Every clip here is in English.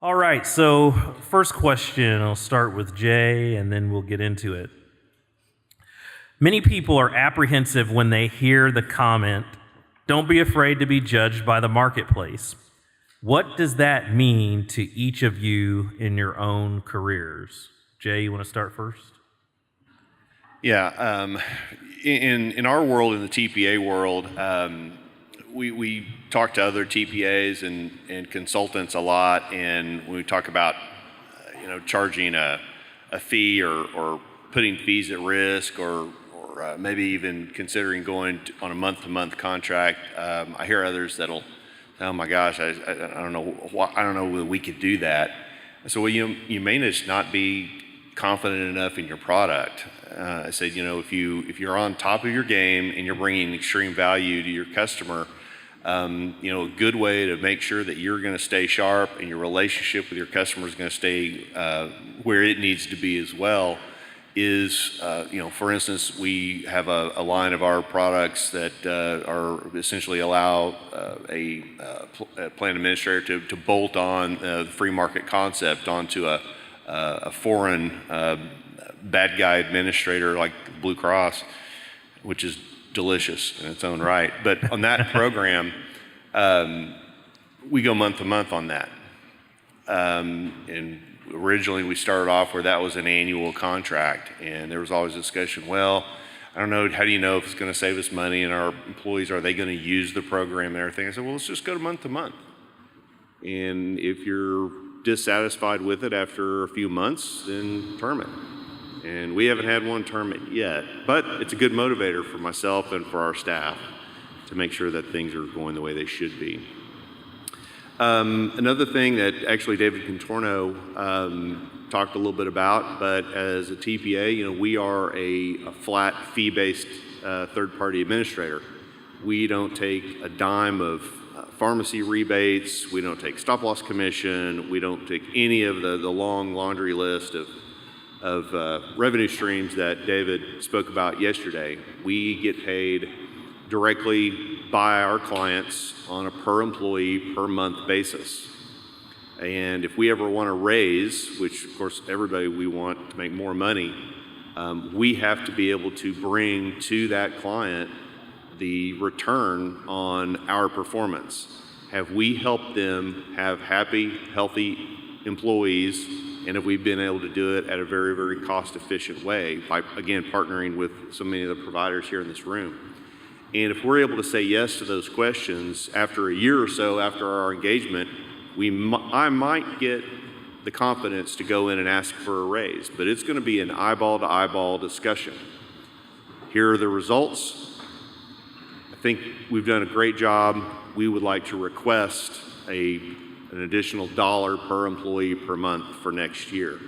All right, so first question, I'll start with Jay and then we'll get into it. Many people are apprehensive when they hear the comment, "Don't be afraid to be judged by the marketplace." What does that mean to each of you in your own careers? Jay, you want to start first? Yeah, in our world, in the TPA world, we talk to other TPAs and consultants a lot, and when we talk about charging a fee or putting fees at risk or maybe even considering going on a month-to-month contract, I hear others that'll, oh my gosh, I don't know whether we could do that. So you may just not be confident enough in your product. I said, if you're on top of your game and you're bringing extreme value to your customer, a good way to make sure that you're going to stay sharp and your relationship with your customer is going to stay where it needs to be as well is, for instance, we have a line of our products that are essentially allow a plan administrator to bolt on the free market concept onto a foreign bad guy administrator like Blue Cross, which is delicious in its own right. But on that program, we go month to month on that. And originally we started off where that was an annual contract, and there was always a discussion, well, I don't know, how do you know if it's going to save us money, and our employees, are they going to use the program and everything? I said, well, let's just go to month. And if you're dissatisfied with it after a few months, then term it. And we haven't had one term it yet, but it's a good motivator for myself and for our staff to make sure that things are going the way they should be. Another thing that actually David Contorno talked a little bit about, but as a TPA, we are a flat fee-based third-party administrator. We don't take a dime of pharmacy rebates. We don't take stop-loss commission. We don't take any of the long laundry list of revenue streams that David spoke about yesterday. We get paid directly by our clients on a per employee per month basis. And if we ever want to raise, which of course everybody, we want to make more money, we have to be able to bring to that client the return on our performance. Have we helped them have happy, healthy employees, and have we been able to do it at a very, very cost-efficient way by, again, partnering with so many of the providers here in this room? And if we're able to say yes to those questions after a year or so after our engagement, I might get the confidence to go in and ask for a raise, but it's going to be an eyeball-to-eyeball discussion. Here are the results. I think we've done a great job. We would like to request an additional $1 per employee per month for next year.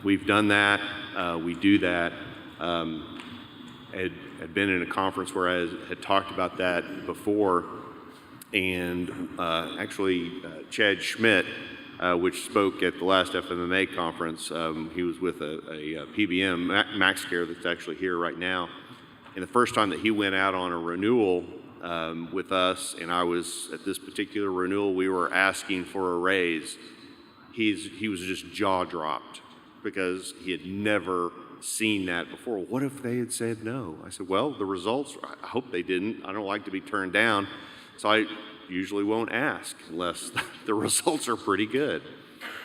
We've done that. We do that. Had been in a conference where I had talked about that before, and actually Chad Schmidt, which spoke at the last FMMA conference, he was with a PBM, MaxCare, that's actually here right now. And the first time that he went out on a renewal with us, and I was at this particular renewal, we were asking for a raise. He was just jaw dropped because he had never seen that before. What if they had said no? I said, well, the results, I hope they didn't. I don't like to be turned down, so I usually won't ask unless the results are pretty good.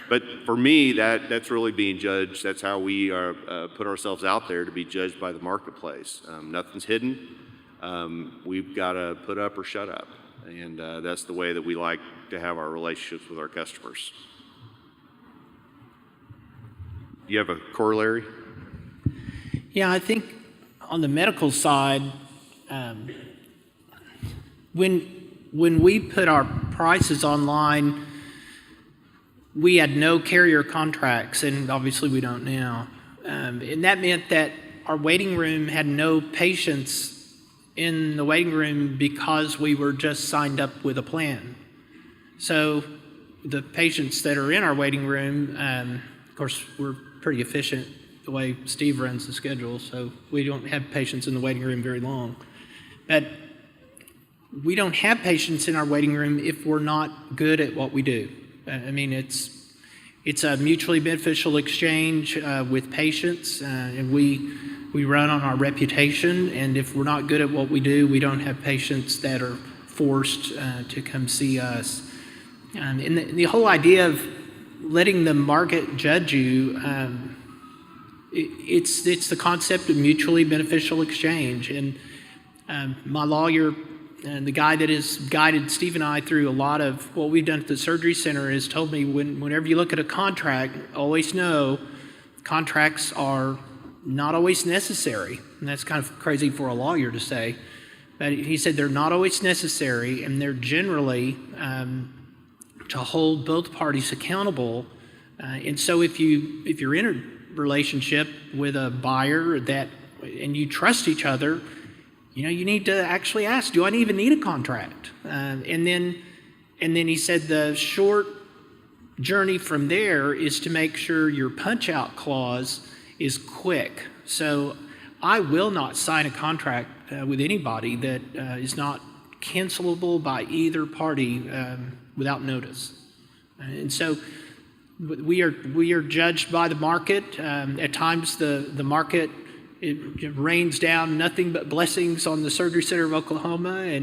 But for me, that's really being judged. That's how we put ourselves out there, to be judged by the marketplace. Nothing's hidden. We've got to put up or shut up, and that's the way that we like to have our relationships with our customers. Do you have a corollary? Yeah, I think on the medical side, when we put our prices online, we had no carrier contracts, and obviously we don't now. And that meant that our waiting room had no patients in the waiting room because we were just signed up with a plan. So the patients that are in our waiting room, of course, we're pretty efficient the way Steve runs the schedule, so we don't have patients in the waiting room very long. But we don't have patients in our waiting room if we're not good at what we do. I mean, it's a mutually beneficial exchange with patients, and we run on our reputation. And if we're not good at what we do, we don't have patients that are forced to come see us. And the whole idea of letting the market judge you, it's the concept of mutually beneficial exchange. And my lawyer, and the guy that has guided Steve and I through a lot of what we've done at the surgery center, has told me whenever you look at a contract, always know contracts are not always necessary. And that's kind of crazy for a lawyer to say. But he said they're not always necessary, and they're generally to hold both parties accountable. And so if you're in a relationship with a buyer and you trust each other, you need to actually ask, do I even need a contract? And then he said the short journey from there is to make sure your punch-out clause is quick. So I will not sign a contract with anybody that is not cancelable by either party without notice. And so we are judged by the market. At times the market, it rains down nothing but blessings on the Surgery Center of Oklahoma,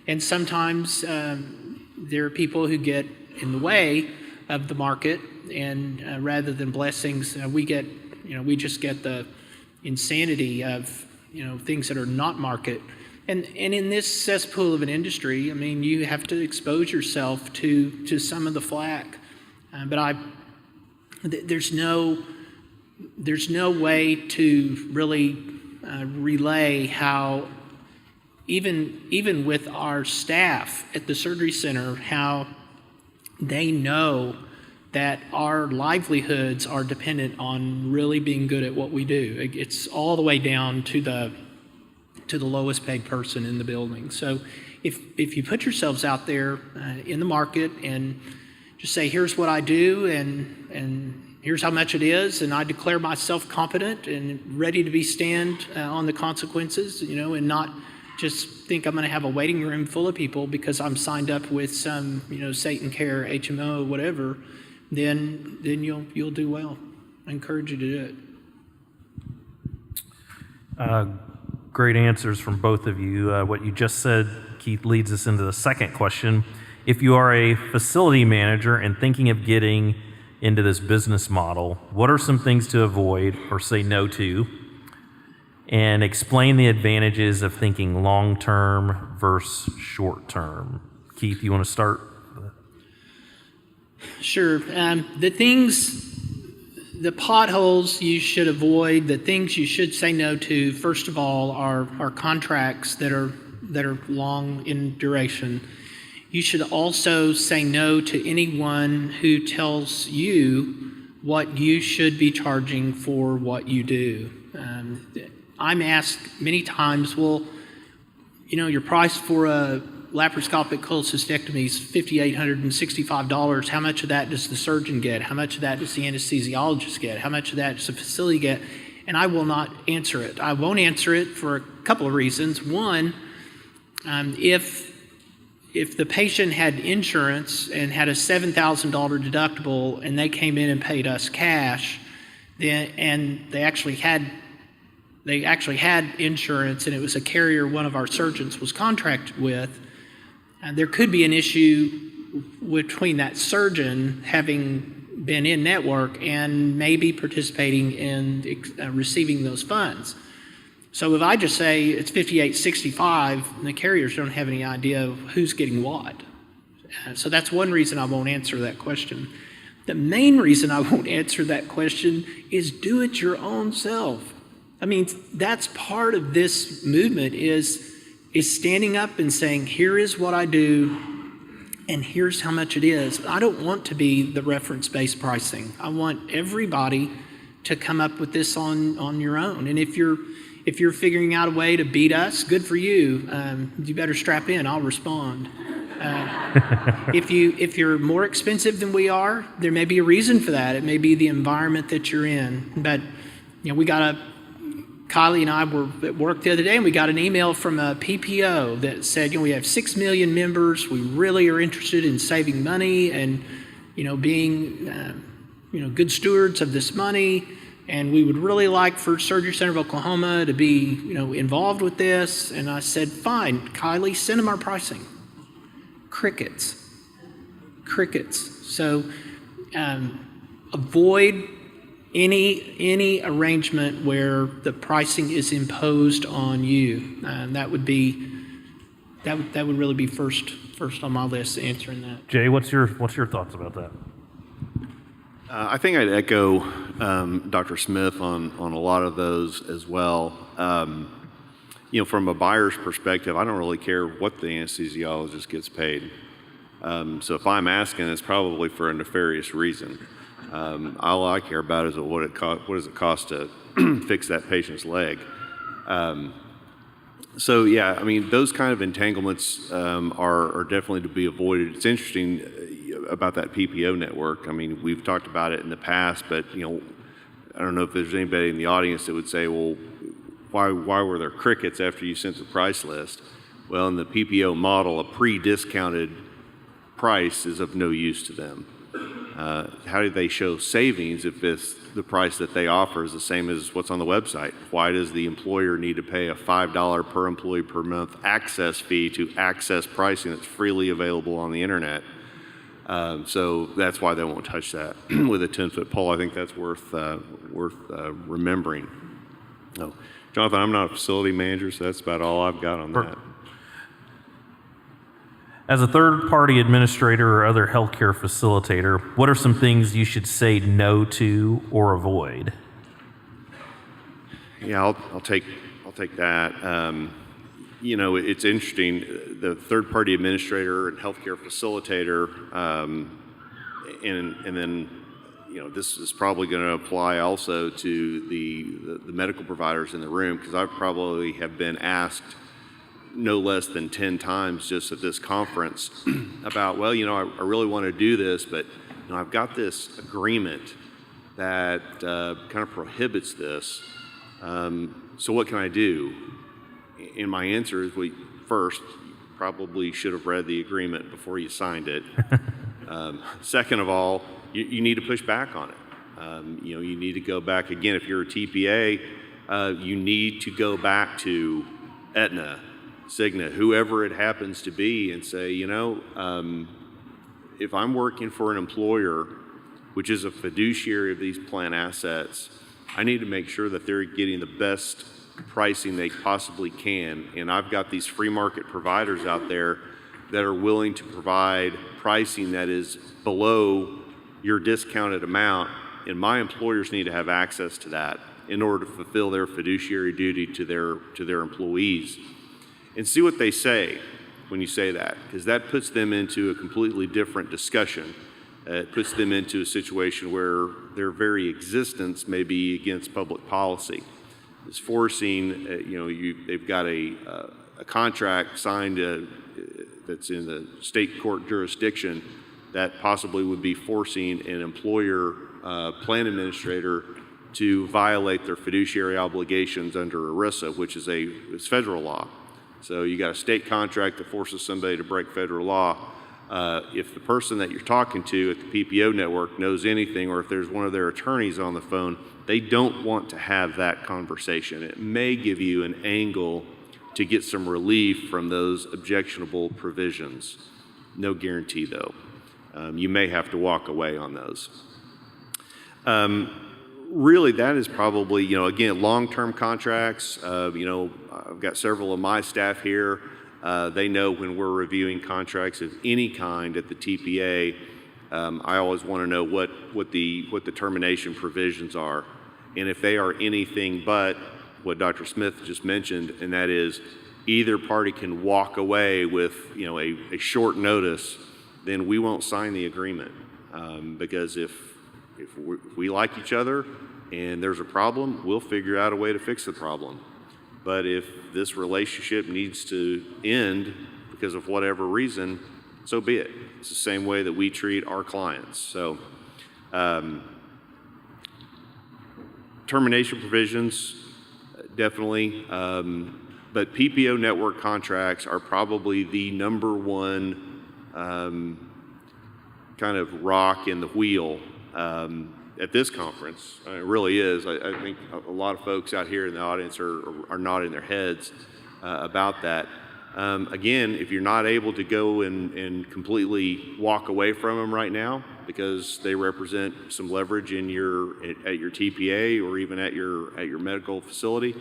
and sometimes there are people who get in the way of the market, and rather than blessings, we just get the insanity of things that are not market. And in this cesspool of an industry, I mean, you have to expose yourself to some of the flack. But there's no way to really relay how, even with our staff at the surgery center, how they know that our livelihoods are dependent on really being good at what we do. It's all the way down to the lowest paid person in the building. So if you put yourselves out there in the market and just say, here's what I do, and here's how much it is, and I declare myself competent and ready to stand on the consequences, and not just think I'm going to have a waiting room full of people because I'm signed up with some, Satan Care, HMO, whatever, then you'll do well. I encourage you to do it. Great answers from both of you. What you just said, Keith, leads us into the second question. If you are a facility manager and thinking of getting into this business model, what are some things to avoid or say no to? And explain the advantages of thinking long-term versus short-term. Keith, you want to start? Sure. The potholes you should avoid, the things you should say no to, first of all, are contracts that are long in duration. You should also say no to anyone who tells you what you should be charging for what you do. I'm asked many times, well, your price for a laparoscopic cholecystectomy is $5,865. How much of that does the surgeon get? How much of that does the anesthesiologist get? How much of that does the facility get? And I will not answer it. I won't answer it for a couple of reasons. One, if the patient had insurance and had a $7,000 deductible and they came in and paid us cash, and they actually had insurance and it was a carrier one of our surgeons was contracted with, there could be an issue between that surgeon having been in network and maybe participating in receiving those funds. So if I just say it's $5,865, the carriers don't have any idea of who's getting what. So that's one reason I won't answer that question. The main reason I won't answer that question is do it your own self. I mean, that's part of this movement is standing up and saying, here is what I do, and here's how much it is. I don't want to be the reference-based pricing. I want everybody to come up with this on your own. And if you're figuring out a way to beat us, good for you. You better strap in. I'll respond. If you're more expensive than we are, there may be a reason for that. It may be the environment that you're in. But Kylie and I were at work the other day, and we got an email from a PPO that said, we have 6 million members. We really are interested in saving money, and being, good stewards of this money, and we would really like for Surgery Center of Oklahoma to be, involved with this. And I said, fine, Kylie, send them our pricing. Crickets. So avoid any arrangement where the pricing is imposed on you. That would really be first on my list answering that. Jay, what's your thoughts about that? I think I'd echo Dr. Smith on a lot of those as well. From a buyer's perspective, I don't really care what the anesthesiologist gets paid. So if I'm asking, it's probably for a nefarious reason. All I care about is what does it cost to fix that patient's leg. Those kind of entanglements are definitely to be avoided. It's interesting about that PPO network. I mean, we've talked about it in the past, but I don't know if there's anybody in the audience that would say, well, why were there crickets after you sent the price list? Well, in the PPO model, a pre-discounted price is of no use to them. How do they show savings if the price that they offer is the same as what's on the website? Why does the employer need to pay a $5 per employee per month access fee to access pricing that's freely available on the internet? So that's why they won't touch that with a 10-foot pole. I think that's worth remembering. No, Jonathan, I'm not a facility manager, so that's about all I've got on that. As a third-party administrator or other healthcare facilitator, what are some things you should say no to or avoid? Yeah, I'll take that. It's interesting. The third-party administrator and healthcare facilitator, and then this is probably going to apply also to the medical providers in the room, because I probably have been asked no less than 10 times just at this conference about, I really want to do this, but I've got this agreement that kind of prohibits this. So what can I do? And my answer is, first, you probably should have read the agreement before you signed it. Second of all, you need to push back on it. You need to go back again. If you're a TPA, you need to go back to Aetna, Cigna, whoever it happens to be, and say, if I'm working for an employer, which is a fiduciary of these plan assets, I need to make sure that they're getting the best pricing they possibly can. And I've got these free market providers out there that are willing to provide pricing that is below your discounted amount, and my employers need to have access to that in order to fulfill their fiduciary duty to their employees. And see what they say when you say that, because that puts them into a completely different discussion. It puts them into a situation where their very existence may be against public policy. It's forcing, they've got a contract signed that's in the state court jurisdiction that possibly would be forcing an employer plan administrator to violate their fiduciary obligations under ERISA, which is it's federal law. So you got a state contract that forces somebody to break federal law. If the person that you're talking to at the PPO network knows anything, or if there's one of their attorneys on the phone, they don't want to have that conversation. It may give you an angle to get some relief from those objectionable provisions. No guarantee, though. You may have to walk away on those. Really, that is probably, again, long-term contracts. I've got several of my staff here. They know when we're reviewing contracts of any kind at the TPA, I always want to know what the termination provisions are. And if they are anything but what Dr. Smith just mentioned, and that is either party can walk away with a short notice, then we won't sign the agreement. Because if we like each other and there's a problem, we'll figure out a way to fix the problem. But if this relationship needs to end because of whatever reason, so be it. It's the same way that we treat our clients. So termination provisions, definitely. But PPO network contracts are probably the number one kind of rock in the wheel at this conference. It really is. I think a lot of folks out here in the audience are nodding their heads about that. Again, if you're not able to go and completely walk away from them right now because they represent some leverage at your TPA or even at your medical facility,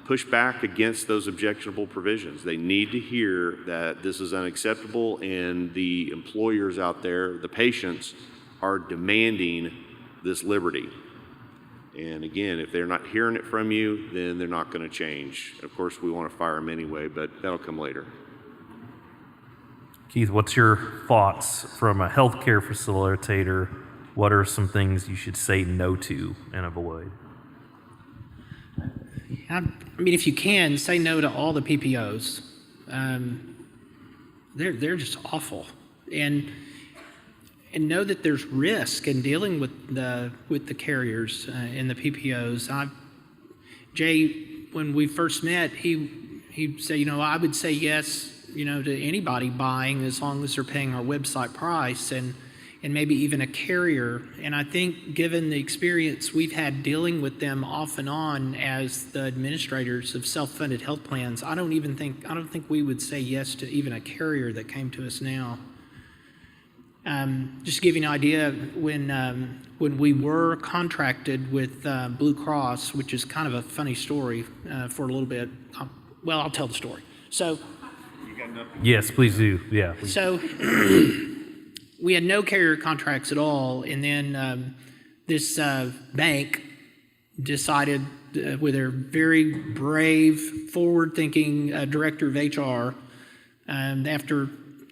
push back against those objectionable provisions. They need to hear that this is unacceptable, and the employers out there, the patients, are demanding this liberty. And again, if they're not hearing it from you, then they're not going to change. Of course, we want to fire them anyway, but that'll come later. Keith, what's your thoughts from a healthcare facilitator? What are some things you should say no to and avoid? I mean, if you can, say no to all the PPOs. They're just awful, and know that there's risk in dealing with the carriers and the PPOs. Jay, when we first met, he said, I would say yes, to anybody buying as long as they're paying our website price and maybe even a carrier. And I think given the experience we've had dealing with them off and on as the administrators of self-funded health plans, I don't think we would say yes to even a carrier that came to us now. Just to give you an idea, when we were contracted with Blue Cross, which is kind of a funny story for a little bit. I'll tell the story. So, yes, please do. Yeah. Please. So we had no carrier contracts at all, and then this bank decided, with their very brave, forward-thinking director of HR, after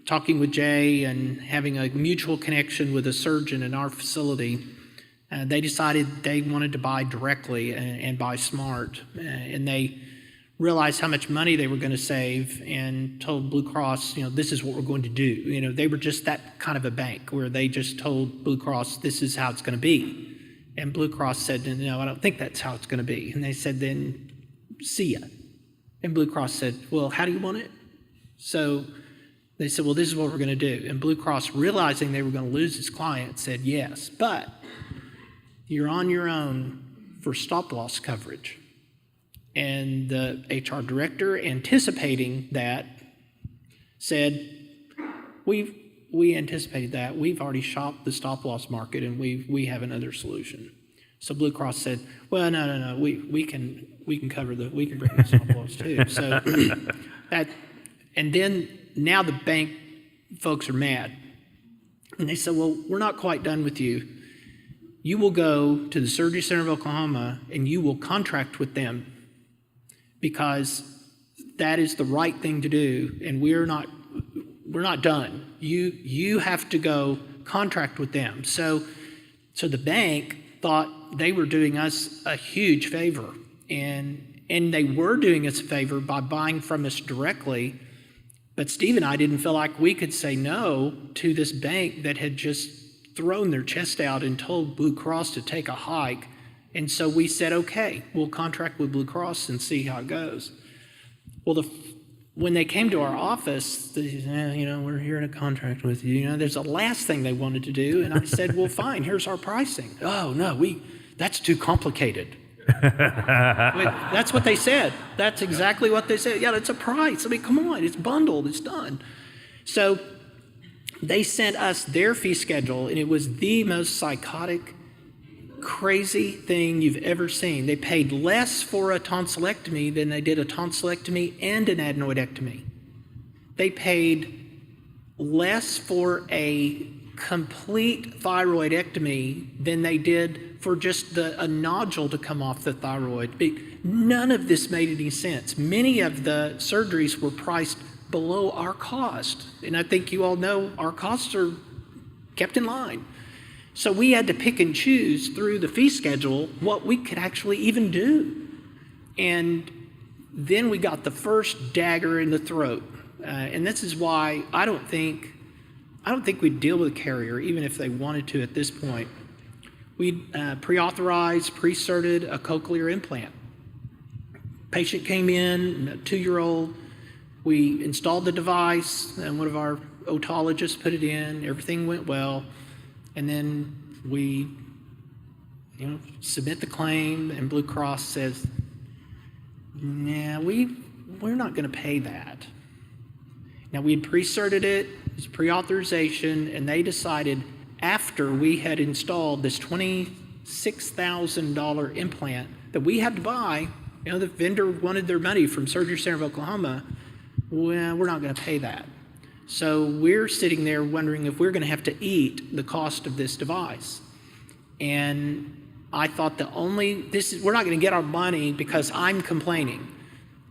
talking with Jay and having a mutual connection with a surgeon in our facility, they decided they wanted to buy directly and buy smart. And they realized how much money they were going to save and told Blue Cross, this is what we're going to do. They were just that kind of a bank where they just told Blue Cross, this is how it's going to be. And Blue Cross said, no, I don't think that's how it's going to be. And they said, then see ya. And Blue Cross said, well, how do you want it? So they said, well, this is what we're going to do. And Blue Cross, realizing they were going to lose its client, said, yes, but you're on your own for stop-loss coverage. And the HR director, anticipating that, said, we anticipated that. We've already shopped the stop-loss market, and we have another solution. So Blue Cross said, well, no, we can cover we can bring the stop-loss too. So and then now the bank folks are mad. And they said, well, we're not quite done with you. You will go to the Surgery Center of Oklahoma, and you will contract with them, because that is the right thing to do, and we're not done. You have to go contract with them. So the bank thought they were doing us a huge favor, and they were doing us a favor by buying from us directly. But Steve and I didn't feel like we could say no to this bank that had just thrown their chest out and told Blue Cross to take a hike. And so we said, okay, we'll contract with Blue Cross and see how it goes. Well, when they came to our office, they said, we're here to contract with you. There's the last thing they wanted to do. And I said, well, fine, here's our pricing. Oh, no, that's too complicated. That's what they said. That's exactly what they said. Yeah, it's a price. I mean, come on, it's bundled, it's done. So they sent us their fee schedule, and it was the most psychotic, crazy thing you've ever seen. They paid less for a tonsillectomy than they did a tonsillectomy and an adenoidectomy. They paid less for a complete thyroidectomy than they did for just a nodule to come off the thyroid. None of this made any sense. Many of the surgeries were priced below our cost. And I think you all know our costs are kept in line. So we had to pick and choose through the fee schedule what we could actually even do. And then we got the first dagger in the throat. And this is why I don't think we'd deal with a carrier, even if they wanted to at this point. We'd pre-authorized, pre-certed a cochlear implant. Patient came in, a 2-year-old. We installed the device, and one of our otologist put it in, everything went well, and then we, submit the claim, and Blue Cross says, nah, we're not going to pay that. Now, we had pre-certed it, it was pre-authorization, and they decided after we had installed this $26,000 implant that we had to buy, the vendor wanted their money from Surgery Center of Oklahoma, well, we're not going to pay that. So we're sitting there wondering if we're going to have to eat the cost of this device. And I thought we're not going to get our money because I'm complaining.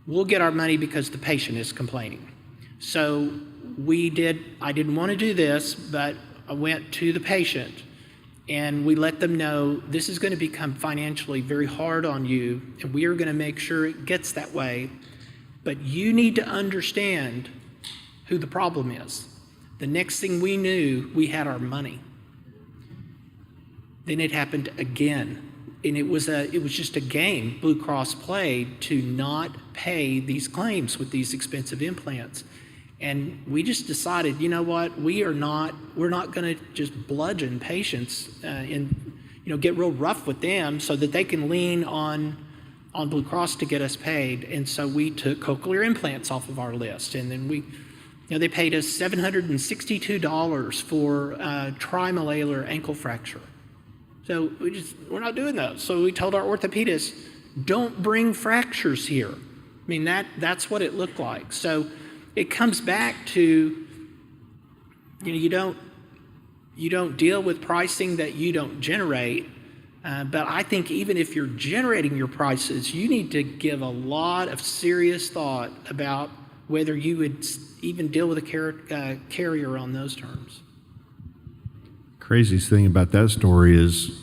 We'll get our money because the patient is complaining. So I didn't want to do this, but I went to the patient and we let them know this is going to become financially very hard on you, and we are going to make sure it gets that way. But you need to understand who the problem is. The next thing we knew, we had our money. Then it happened again. And it was just a game Blue Cross played to not pay these claims with these expensive implants. And we just decided, you know what, we're not going to just bludgeon patients and get real rough with them so that they can lean on Blue Cross to get us paid. And so we took cochlear implants off of our list, and then they paid us $762 for trimalar ankle fracture. So we're not doing those. So we told our orthopedist, don't bring fractures here. I mean, that's what it looked like. So it comes back to, you don't deal with pricing that you don't generate. But I think even if you're generating your prices, you need to give a lot of serious thought about whether you would even deal with a carrier on those terms. Craziest thing about that story is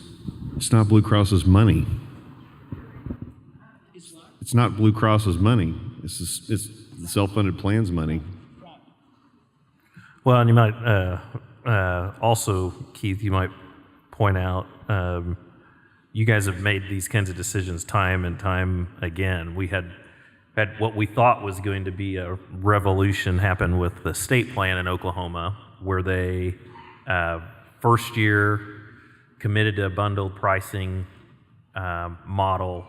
it's not Blue Cross's money. It's not Blue Cross's money. It's the self-funded plan's money. Well, and you might also, Keith, you might point out, you guys have made these kinds of decisions time and time again. We had what we thought was going to be a revolution happen with the state plan in Oklahoma, where they first year committed to a bundled pricing model.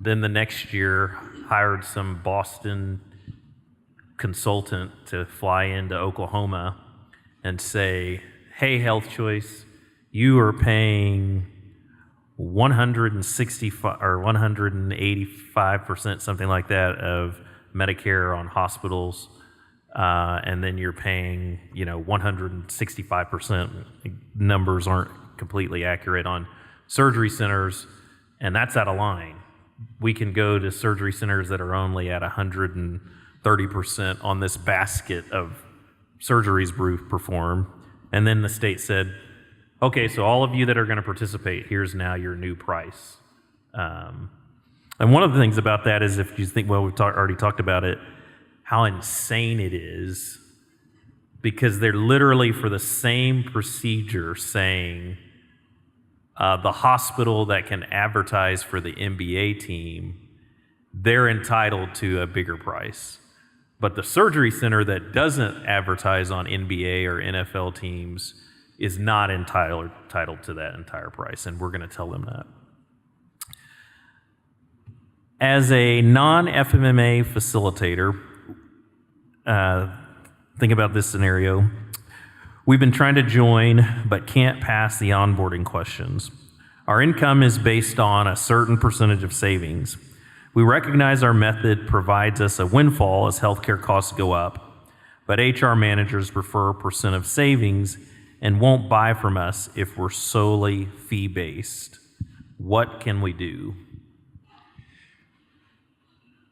Then the next year hired some Boston consultant to fly into Oklahoma and say, hey, Health Choice, you are paying 165 or 185%, something like that, of Medicare on hospitals, and then you're paying 165%. Numbers aren't completely accurate on surgery centers, and that's out of line. We can go to surgery centers that are only at 130% on this basket of surgeries performed. And then the state said, okay, so all of you that are going to participate, here's now your new price. And one of the things about that is, if you think, well, we've already talked about it, how insane it is, because they're literally for the same procedure saying the hospital that can advertise for the NBA team, they're entitled to a bigger price. But the surgery center that doesn't advertise on NBA or NFL teams is not entitled to that entire price, and we're going to tell them that. As a non-FMMA facilitator, think about this scenario. We've been trying to join, but can't pass the onboarding questions. Our income is based on a certain percentage of savings. We recognize our method provides us a windfall as healthcare costs go up, but HR managers prefer a percent of savings and won't buy from us if we're solely fee-based. What can we do?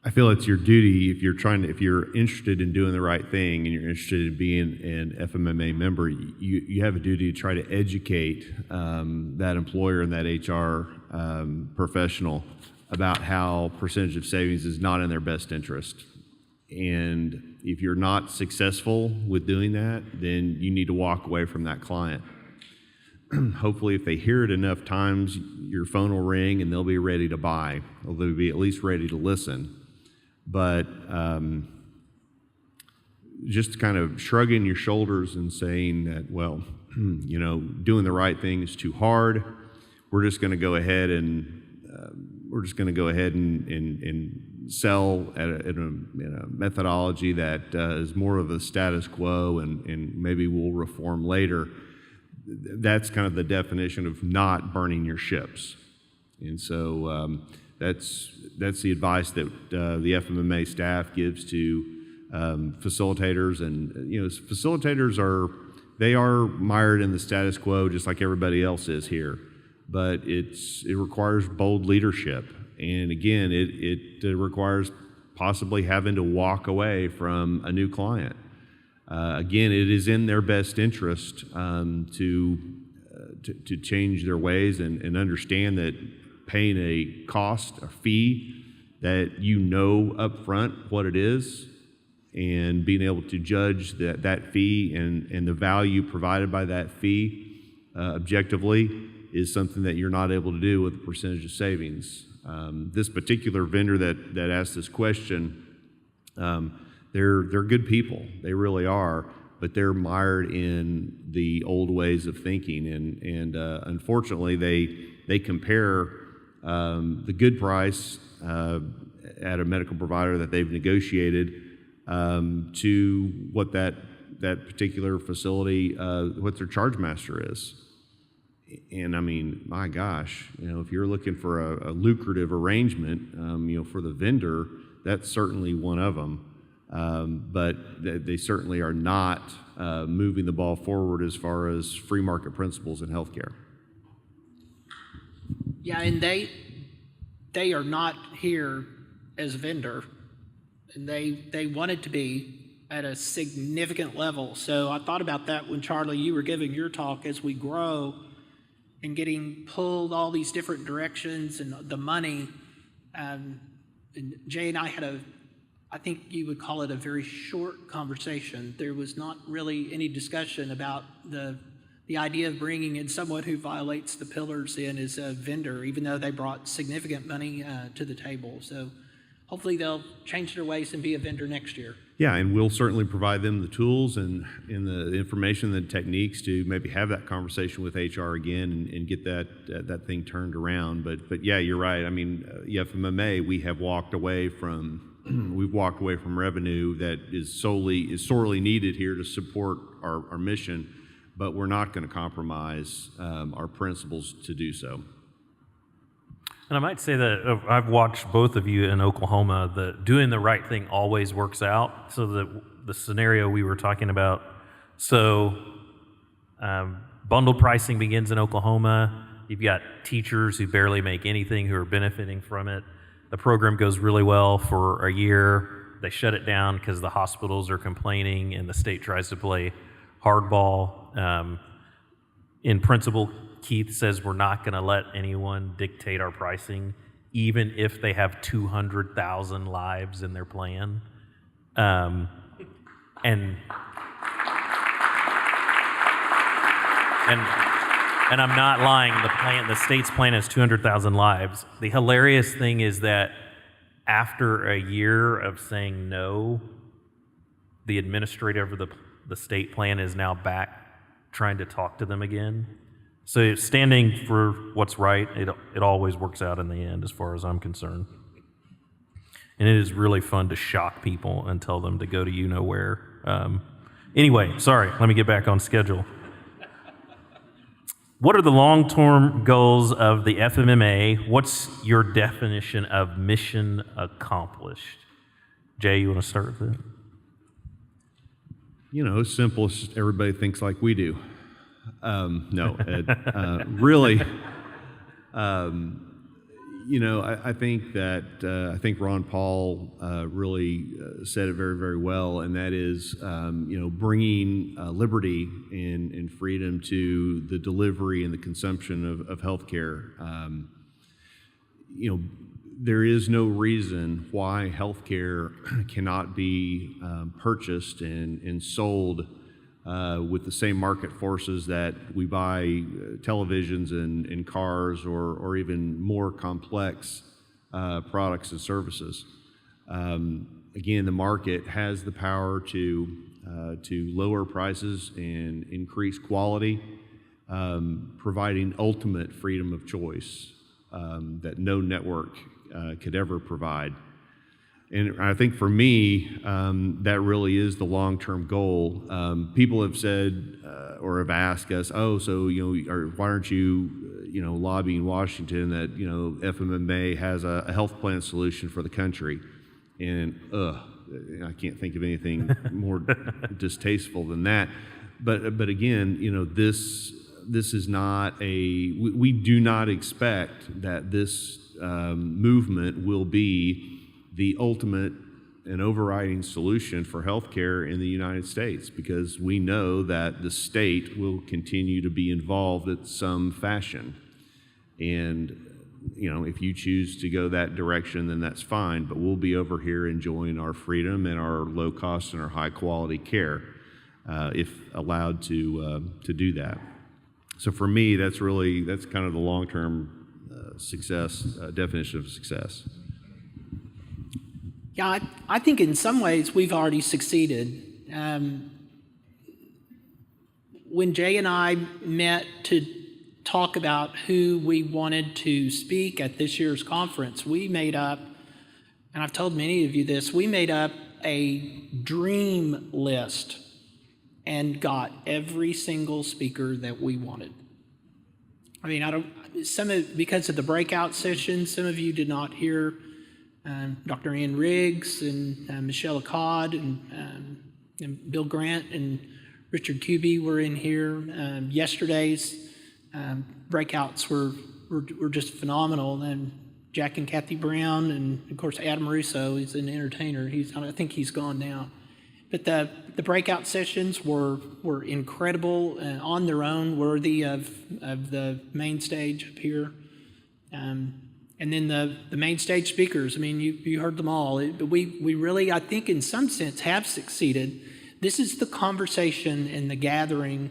I feel it's your duty, if you're interested in doing the right thing and you're interested in being an FMMA member, you have a duty to try to educate that employer and that HR professional about how percentage of savings is not in their best interest. And if you're not successful with doing that, then you need to walk away from that client. Hopefully, if they hear it enough times, your phone will ring and they'll be ready to buy, or they'll be at least ready to listen. But just kind of shrugging your shoulders and saying that, well, doing the right thing is too hard. We're just going to go ahead and sell in a methodology that is more of a status quo, and maybe we'll reform later. That's kind of the definition of not burning your ships. And so that's the advice that the FMMA staff gives to facilitators. And facilitators are mired in the status quo just like everybody else is here. But it requires bold leadership, and again, it requires possibly having to walk away from a new client. Again, it is in their best interest to change their ways and understand that paying a cost, a fee, that up front what it is, and being able to judge that fee and the value provided by that fee objectively is something that you're not able to do with a percentage of savings. This particular vendor that asked this question, they're good people, they really are, but they're mired in the old ways of thinking, and unfortunately they compare the good price at a medical provider that they've negotiated to what that particular facility, what their charge master is. And I mean, my gosh, if you're looking for a lucrative arrangement, for the vendor, that's certainly one of them. But they certainly are not moving the ball forward as far as free market principles in healthcare. Yeah, and they are not here as a vendor, and they want it to be at a significant level. So I thought about that when, Charlie, you were giving your talk. As we grow and getting pulled all these different directions and the money, and Jay and I had I think you would call it a very short conversation. There was not really any discussion about the idea of bringing in someone who violates the pillars in as a vendor, even though they brought significant money to the table. So hopefully they'll change their ways and be a vendor next year. Yeah, and we'll certainly provide them the tools and the information, the techniques to maybe have that conversation with HR again and get that thing turned around. But yeah, you're right. I mean, FMMA, we've walked away from revenue that is sorely needed here to support our mission, but we're not going to compromise our principles to do so. And I might say that I've watched both of you in Oklahoma, that doing the right thing always works out. So the scenario we were talking about, bundled pricing begins in Oklahoma. You've got teachers who barely make anything who are benefiting from it. The program goes really well for a year. They shut it down because the hospitals are complaining and the state tries to play hardball. In principle, Keith says we're not going to let anyone dictate our pricing, even if they have 200,000 lives in their plan. And I'm not lying. The state's plan is 200,000 lives. The hilarious thing is that after a year of saying no, the administrator of the state plan is now back trying to talk to them again. So standing for what's right, it always works out in the end as far as I'm concerned. And it is really fun to shock people and tell them to go to you-know-where. Anyway, sorry, let me get back on schedule. What are the long-term goals of the FMMA? What's your definition of mission accomplished? Jay, you want to start with it? As simple as everybody thinks like we do. No, Ed, really, I think Ron Paul really said it very, very well, and that is, bringing liberty and freedom to the delivery and the consumption of healthcare. There is no reason why healthcare cannot be purchased and sold with the same market forces that we buy televisions and cars or even more complex products and services. again, the market has the power to lower prices and increase quality, providing ultimate freedom of choice that no network could ever provide. And I think for me, that really is the long-term goal. People have said or have asked us, "Oh, so why aren't you, lobbying Washington that FMMA has a health plan solution for the country?" And I can't think of anything more distasteful than that. But again, this is not we do not expect that this movement will be the ultimate and overriding solution for healthcare in the United States, because we know that the state will continue to be involved in some fashion. And if you choose to go that direction, then that's fine, but we'll be over here enjoying our freedom and our low cost and our high quality care if allowed to do that. So for me, that's kind of the long-term success, definition of success. Yeah, I think in some ways we've already succeeded. When Jay and I met to talk about who we wanted to speak at this year's conference, we made up, and I've told many of you this, we made up a dream list and got every single speaker that we wanted. I mean, because of the breakout sessions, some of you did not hear Dr. Ann Riggs and Michelle Akkad and Bill Grant and Richard Kuby were in here. Yesterday's breakouts were just phenomenal. And Jack and Kathy Brown, and of course Adam Russo, he's an entertainer. I think he's gone now. But the breakout sessions were incredible on their own, worthy of the main stage up here. And then the main stage speakers, I mean, you heard them all. We really, I think in some sense, have succeeded. This is the conversation and the gathering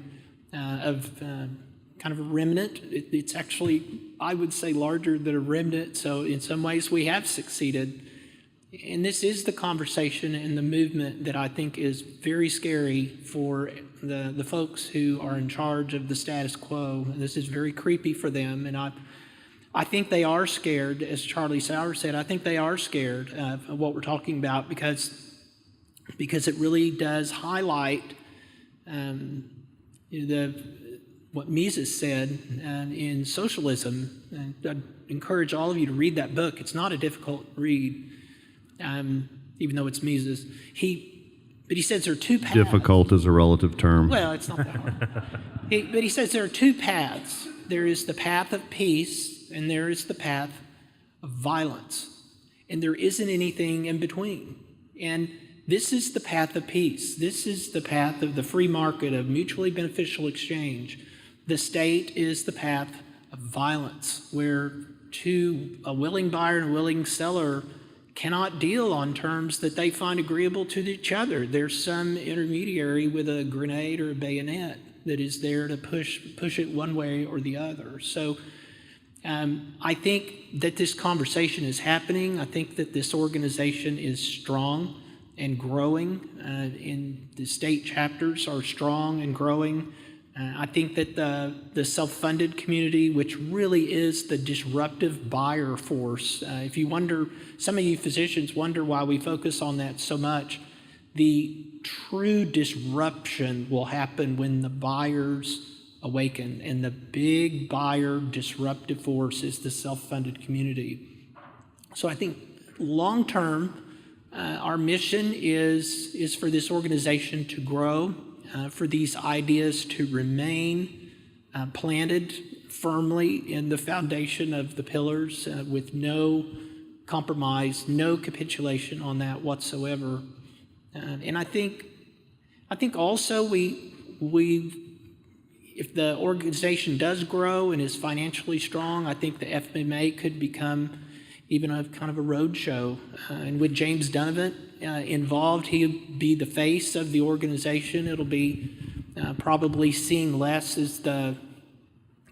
of kind of a remnant. It's actually, I would say, larger than a remnant. So in some ways we have succeeded. And this is the conversation and the movement that I think is very scary for the folks who are in charge of the status quo. And this is very creepy for them. And I think they are scared, as Charlie Sauer said. I think they are scared of what we're talking about because it really does highlight what Mises said in Socialism. And I'd encourage all of you to read that book. It's not a difficult read, even though it's Mises. But he says there are two paths. Difficult is a relative term. Well, it's not that hard. But he says there are two paths. There is the path of peace, and there is the path of violence. And there isn't anything in between. And this is the path of peace. This is the path of the free market, of mutually beneficial exchange. The state is the path of violence, where a willing buyer and a willing seller cannot deal on terms that they find agreeable to each other. There's some intermediary with a grenade or a bayonet that is there to push it one way or the other. So I think that this conversation is happening. I think that this organization is strong and growing, and the state chapters are strong and growing. I think that the self-funded community, which really is the disruptive buyer force, if you wonder, some of you physicians wonder why we focus on that so much, the true disruption will happen when the buyers awaken, and the big buyer disruptive force is the self-funded community. So I think long-term, our mission is for this organization to grow, for these ideas to remain planted firmly in the foundation of the pillars with no compromise, no capitulation on that whatsoever. And I think also we if the organization does grow and is financially strong, I think the FMMA could become even a kind of a road show. And with James Donovan involved, he'll be the face of the organization. It'll be probably seen less as the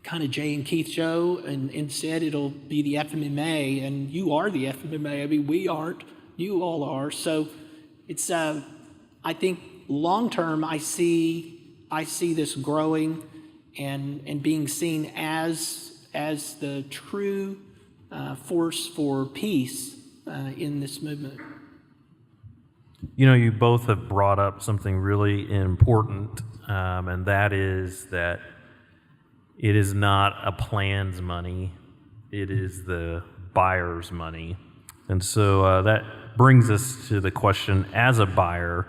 kind of Jay and Keith show, and instead it'll be the FMMA, and you are the FMMA. I mean, we aren't, you all are. So It's I think long term I see this growing and being seen as the true force for peace in this movement. You know, you both have brought up something really important, and that is that it is not a plan's money, it is the buyer's money. And so that brings us to the question, as a buyer,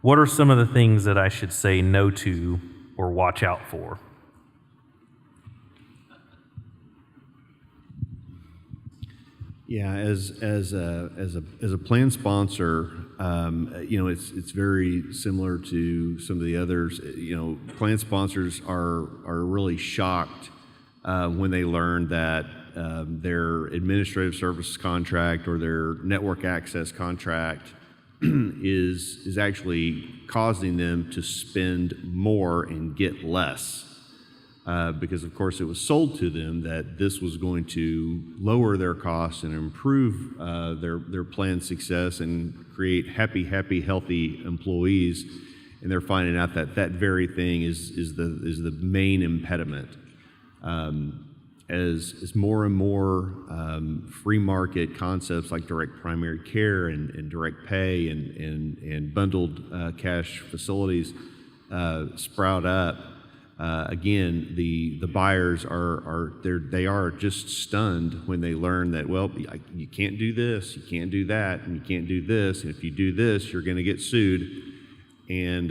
what are some of the things that I should say no to or watch out for? Yeah, as a plan sponsor, it's very similar to some of the others. Plan sponsors are really shocked when they learn that their administrative services contract or their network access contract is actually causing them to spend more and get less. Because, of course, it was sold to them that this was going to lower their costs and improve their plan success and create happy, healthy employees. And they're finding out that that very thing is the main impediment. As more and more free market concepts like direct primary care and direct pay and bundled cash facilities sprout up, again, the buyers they are just stunned when they learn that, well, you can't do this, you can't do that, and you can't do this, and if you do this, you're going to get sued. And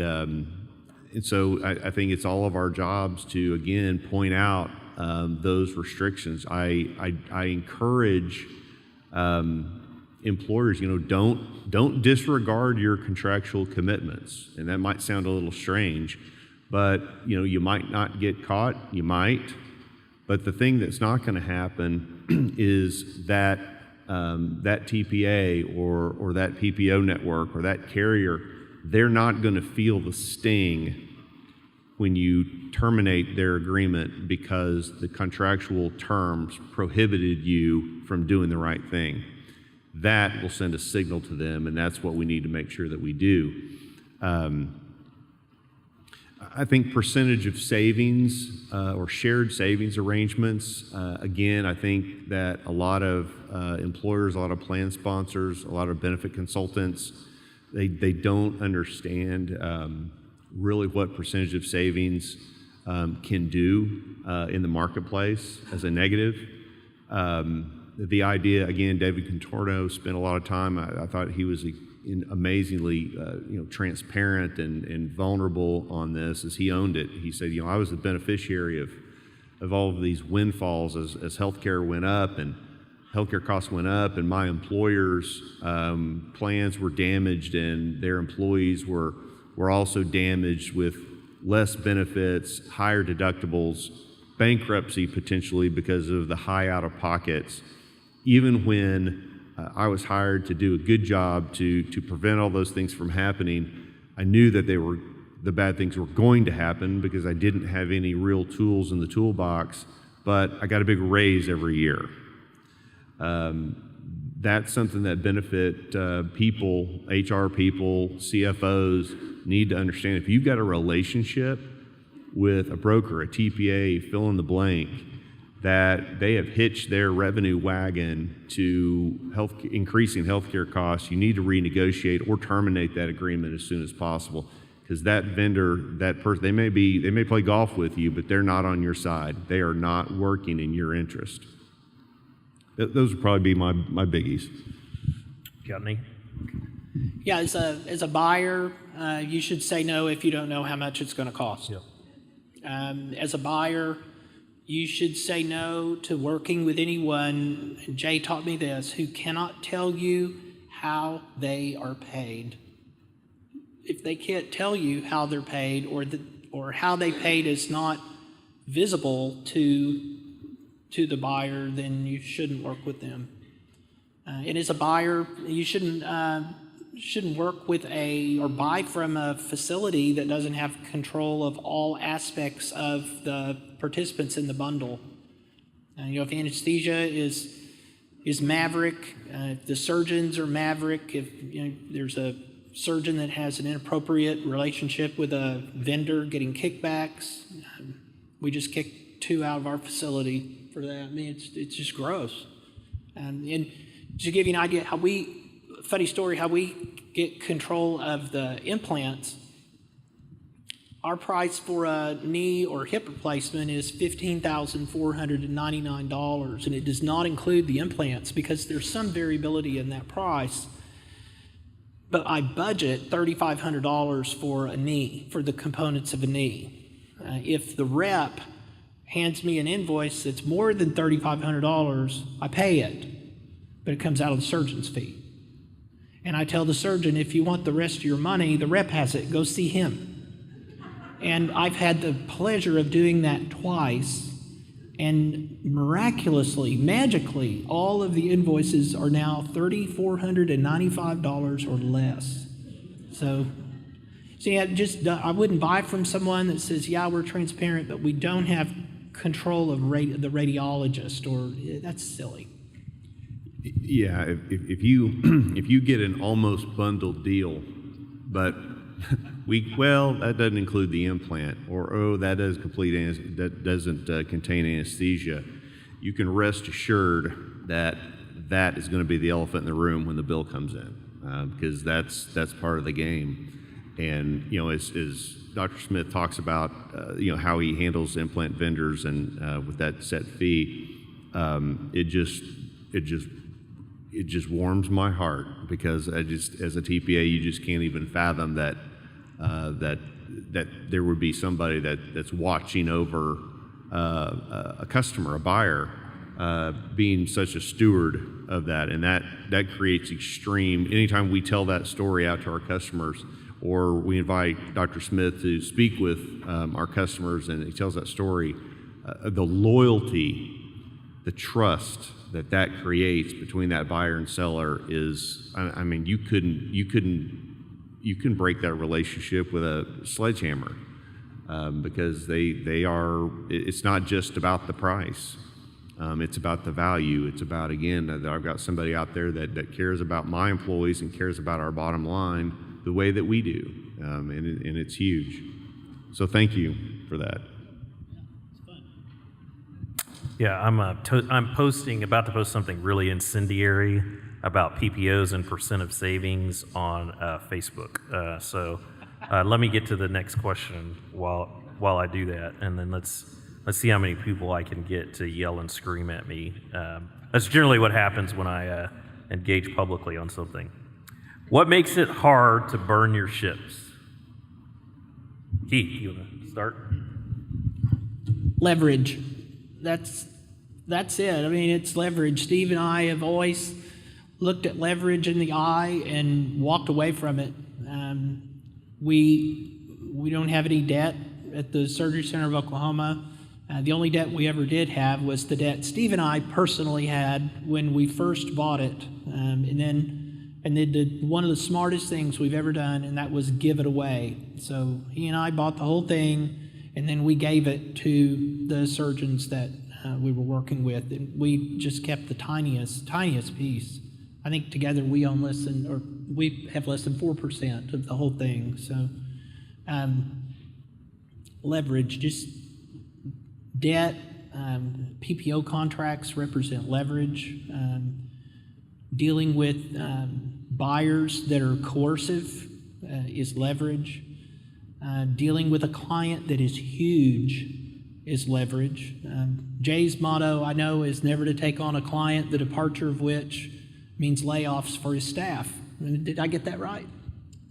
so I think it's all of our jobs to, again, point out those restrictions. I encourage employers, don't disregard your contractual commitments. And that might sound a little strange, but you might not get caught, you might. But the thing that's not going to happen is that that TPA or that PPO network or that carrier, they're not going to feel the sting when you terminate their agreement because the contractual terms prohibited you from doing the right thing. That will send a signal to them, and that's what we need to make sure that we do. I think percentage of savings or shared savings arrangements, again, I think that a lot of employers, a lot of plan sponsors, a lot of benefit consultants, they don't understand really what percentage of savings can do in the marketplace as a negative. The idea, again, David Contorno spent a lot of time, I thought he was amazingly transparent and vulnerable on this as he owned it. He said, I was the beneficiary of all of these windfalls as healthcare went up and healthcare costs went up, and my employers' plans were damaged, and their employees were also damaged with less benefits, higher deductibles, bankruptcy potentially because of the high out-of-pockets. Even when I was hired to do a good job to prevent all those things from happening, I knew that the bad things were going to happen because I didn't have any real tools in the toolbox, but I got a big raise every year. That's something that benefit people, HR people, CFOs need to understand. If you've got a relationship with a broker, a TPA, fill in the blank, that they have hitched their revenue wagon to increasing healthcare costs, you need to renegotiate or terminate that agreement as soon as possible. Because that vendor, that person, they may play golf with you, but they're not on your side. They are not working in your interest. Those would probably be my biggies. Got any? Yeah, as a buyer, you should say no if you don't know how much it's going to cost. Yeah. As a buyer, you should say no to working with anyone, and Jay taught me this, who cannot tell you how they are paid. If they can't tell you how they're paid, or how they paid is not visible to the buyer, then you shouldn't work with them. And as a buyer, you shouldn't work with or buy from a facility that doesn't have control of all aspects of the participants in the bundle. If anesthesia is maverick, if the surgeons are maverick, if there's a surgeon that has an inappropriate relationship with a vendor getting kickbacks. We just kicked 2 out of our facility for that. I mean, it's just gross. And to give you an idea, how we get control of the implants, our price for a knee or hip replacement is $15,499, and it does not include the implants because there's some variability in that price. But I budget $3,500 for a knee, for the components of a knee. If the rep hands me an invoice that's more than $3,500, I pay it, but it comes out of the surgeon's fee. And I tell the surgeon, if you want the rest of your money, the rep has it, go see him. And I've had the pleasure of doing that twice, and miraculously, magically, all of the invoices are now $3,495 or less. So yeah, I wouldn't buy from someone that says, yeah, we're transparent, but we don't have control of the radiologist, or that's silly. Yeah, if you get an almost bundled deal, but that doesn't include the implant, or that doesn't contain anesthesia, you can rest assured that is going to be the elephant in the room when the bill comes in, because that's part of the game. And as Dr. Smith talks about, how he handles implant vendors and with that set fee, it just warms my heart, because as a TPA, you just can't even fathom that there would be somebody that's watching over a customer, a buyer, being such a steward of that, and that creates extreme. Anytime we tell that story out to our customers, or we invite Dr. Smith to speak with our customers, and he tells that story, the loyalty, the trust that creates between that buyer and seller is, I mean, you can break that relationship with a sledgehammer, because it's not just about the price. It's about the value. It's about, again, that I've got somebody out there that cares about my employees and cares about our bottom line the way that we do, and it's huge. So thank you for that. Yeah, I'm about to post something really incendiary about PPOs and percent of savings on Facebook. So let me get to the next question while I do that, and then let's see how many people I can get to yell and scream at me. That's generally what happens when I engage publicly on something. What makes it hard to burn your ships? Keith, you want to start? Leverage. That's it. I mean, it's leverage. Steve and I have always looked at leverage in the eye and walked away from it. We don't have any debt at the Surgery Center of Oklahoma. The only debt we ever did have was the debt Steve and I personally had when we first bought it, and then did one of the smartest things we've ever done, and that was give it away. So he and I bought the whole thing, and then we gave it to the surgeons that we were working with, and we just kept the tiniest piece. I think together we have less than 4% of the whole thing. So leverage, just debt, PPO contracts represent leverage. Dealing with buyers that are coercive is leverage. Dealing with a client that is huge is leverage. Jay's motto, I know, is never to take on a client, the departure of which means layoffs for his staff. Did I get that right?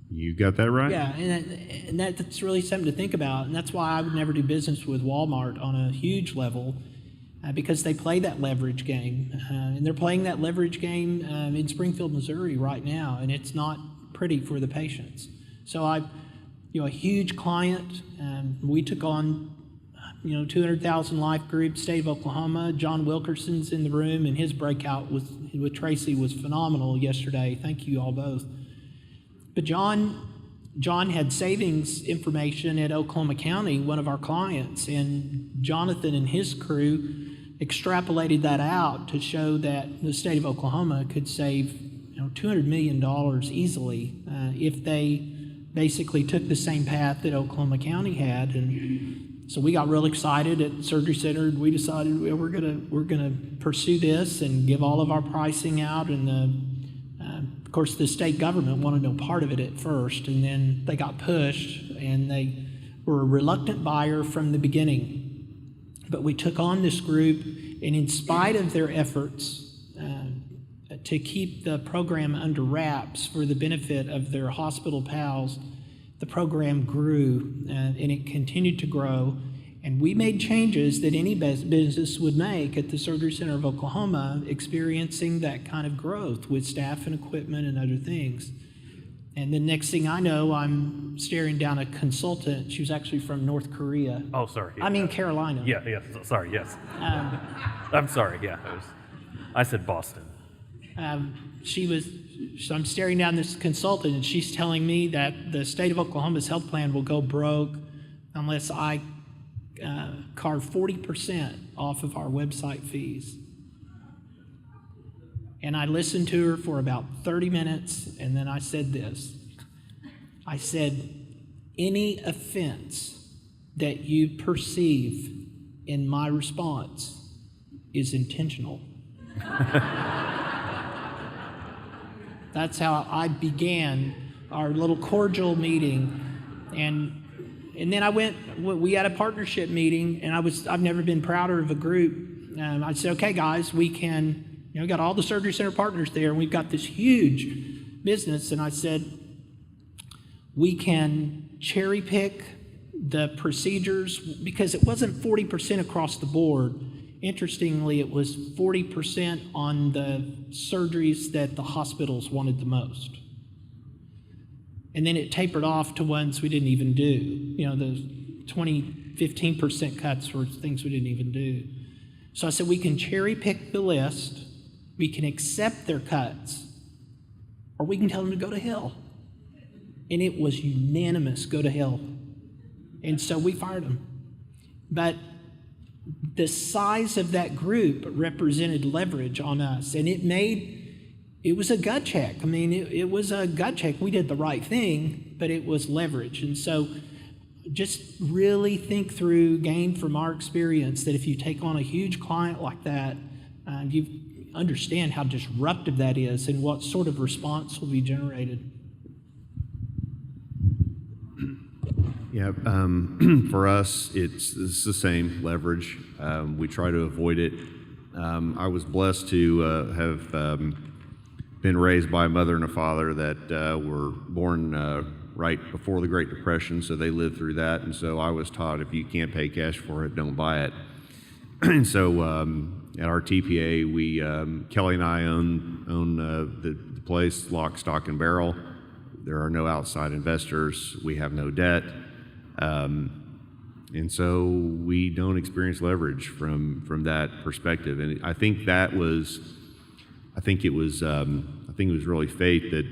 You got that right. Yeah, and that's really something to think about, and that's why I would never do business with Walmart on a huge level, because they play that leverage game, and they're playing that leverage game in Springfield, Missouri right now, and it's not pretty for the patients. So a huge client, we took on 200,000 life group, state of Oklahoma. John Wilkerson's in the room, and his breakout with Tracy was phenomenal yesterday. Thank you all both. But John had savings information at Oklahoma County, one of our clients, and Jonathan and his crew extrapolated that out to show that the state of Oklahoma could save $200 million easily if they basically took the same path that Oklahoma County had. And so we got real excited at Surgery Center, and we decided we're gonna pursue this and give all of our pricing out. And of course, the state government wanted no part of it at first, and then they got pushed, and they were a reluctant buyer from the beginning. But we took on this group, and in spite of their efforts to keep the program under wraps for the benefit of their hospital pals, the program grew, and it continued to grow. And we made changes that any business would make at the Surgery Center of Oklahoma, experiencing that kind of growth with staff and equipment and other things. And the next thing I know, I'm staring down a consultant. She was actually from North Korea. Oh, sorry. I mean, Carolina. Yeah, sorry, yes. I'm sorry, yeah. I said Boston. So I'm staring down this consultant, and she's telling me that the state of Oklahoma's health plan will go broke unless I carve 40% off of our website fees. And I listened to her for about 30 minutes, and then I said this. I said, any offense that you perceive in my response is intentional. That's how I began our little cordial meeting. And then we had a partnership meeting, and I've never been prouder of a group. I said, okay, guys, we got all the Surgery Center partners there, and we've got this huge business. And I said, we can cherry pick the procedures, because it wasn't 40% across the board. Interestingly, it was 40% on the surgeries that the hospitals wanted the most. And then it tapered off to ones we didn't even do. The 15% cuts were things we didn't even do. So I said, we can cherry pick the list, we can accept their cuts, or we can tell them to go to hell. And it was unanimous, go to hell. And so we fired them. But the size of that group represented leverage on us, and it was a gut check. I mean, it was a gut check. We did the right thing, but it was leverage. And so just really think through, gain from our experience, that if you take on a huge client like that, you understand how disruptive that is and what sort of response will be generated. Yeah, for us, it's the same leverage. We try to avoid it. I was blessed to have been raised by a mother and a father that were born right before the Great Depression, so they lived through that. And so I was taught, if you can't pay cash for it, don't buy it. And so at our TPA, we Kelly and I own the place, lock, stock, and barrel. There are no outside investors. We have no debt. And so we don't experience leverage from that perspective. And I think it was really fate that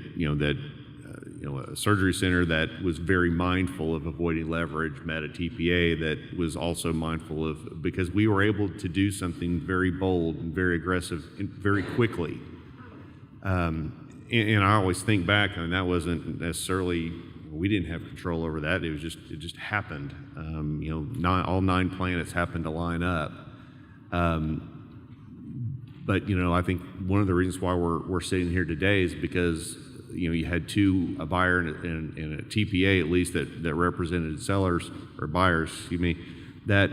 a surgery center that was very mindful of avoiding leverage met a TPA that was also mindful of, because we were able to do something very bold and very aggressive and very quickly. And I always think back, and that wasn't necessarily, we didn't have control over that. It just happened. All 9 planets happened to line up. But I think one of the reasons why we're sitting here today is because you had a buyer and a TPA at least that represented sellers or buyers, that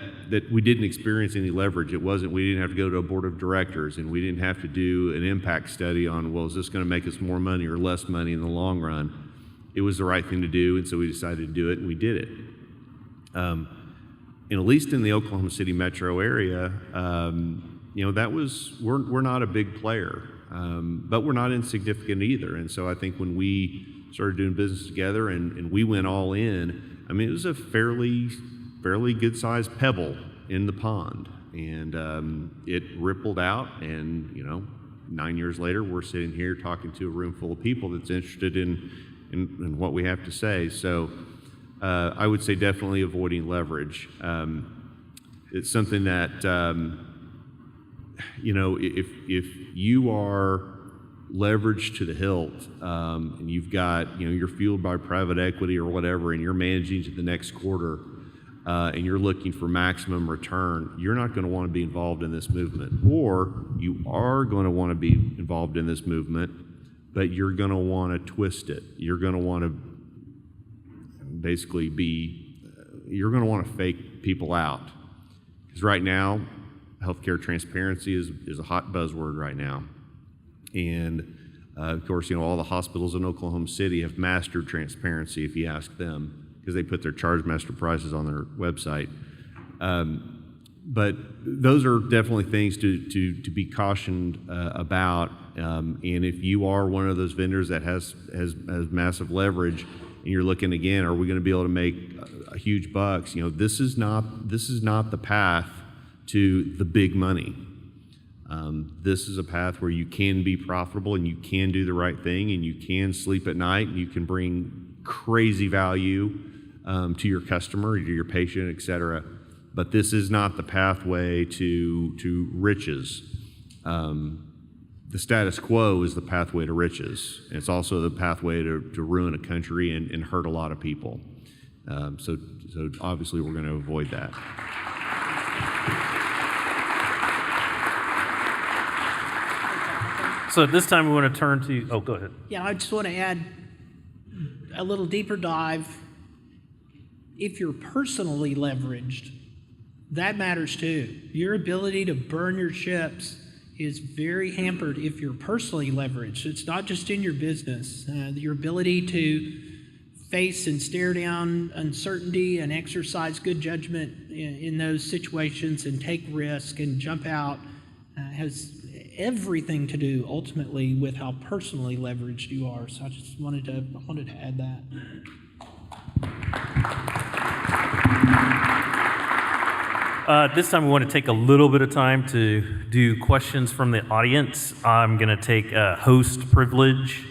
we didn't experience any leverage. We didn't have to go to a board of directors, and we didn't have to do an impact study on, well, is this going to make us more money or less money in the long run? It was the right thing to do, and so we decided to do it, and we did it. And at least in the Oklahoma City metro area, we're not a big player, but we're not insignificant either. And so I think when we started doing business together and we went all in, it was a fairly good-sized pebble in the pond, and it rippled out. And 9 years later, we're sitting here talking to a room full of people that's interested in what we have to say. So I would say definitely avoiding leverage. It's something that if you are leveraged to the hilt, and you've got, you're fueled by private equity or whatever, and you're managing to the next quarter, and you're looking for maximum return, you're not going to want to be involved in this movement. Or you are going to want to be involved in this movement, but you're going to want to twist it. You're going to want to basically you're going to want to fake people out. Because right now, healthcare transparency is a hot buzzword right now. And of course, all the hospitals in Oklahoma City have mastered transparency if you ask them, because they put their charge master prices on their website. But those are definitely things to be cautioned about. And if you are one of those vendors that has massive leverage, and you're looking again, are we going to be able to make huge bucks? This is not the path to the big money. This is a path where you can be profitable and you can do the right thing and you can sleep at night and you can bring crazy value to your customer, to your patient, et cetera. But this is not the pathway to riches. The status quo is the pathway to riches. And it's also the pathway to ruin a country and hurt a lot of people. So obviously we're going to avoid that. So at this time, we want to turn to, go ahead. Yeah, I just want to add a little deeper dive. If you're personally leveraged, that matters too. Your ability to burn your ships is very hampered if you're personally leveraged. It's not just in your business. Your ability to face and stare down uncertainty and exercise good judgment in those situations and take risk and jump out has everything to do ultimately with how personally leveraged you are. So I just wanted to add that. This time we want to take a little bit of time to do questions from the audience. I'm going to take host privilege,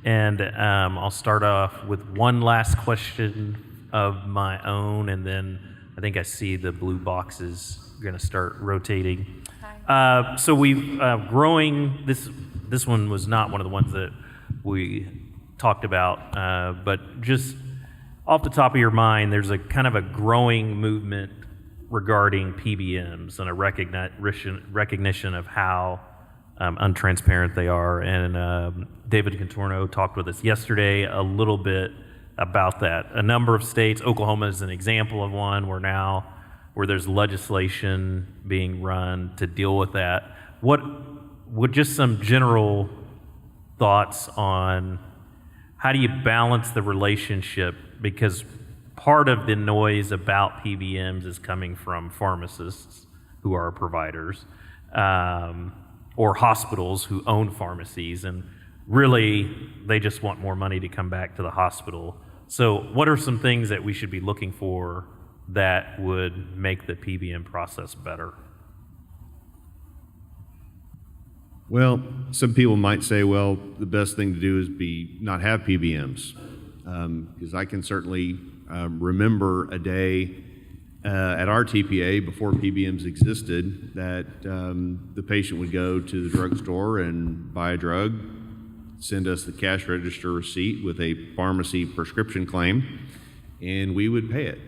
and I'll start off with one last question of my own, and then I think I see the blue boxes going to start rotating. So we've growing, this one was not one of the ones that we talked about, but just off the top of your mind, there's a kind of a growing movement regarding PBMs and a recognition of how untransparent they are. And David Contorno talked with us yesterday a little bit about that. A number of states, Oklahoma is an example of one where there's legislation being run to deal with that. What just some general thoughts on how do you balance the relationship? Because part of the noise about PBMs is coming from pharmacists who are providers, or hospitals who own pharmacies, and really they just want more money to come back to the hospital. So what are some things that we should be looking for that would make the PBM process better? Well, some people might say, well, the best thing to do is not have PBMs, because I can certainly remember a day at our TPA before PBMs existed that the patient would go to the drugstore and buy a drug, send us the cash register receipt with a pharmacy prescription claim, and we would pay it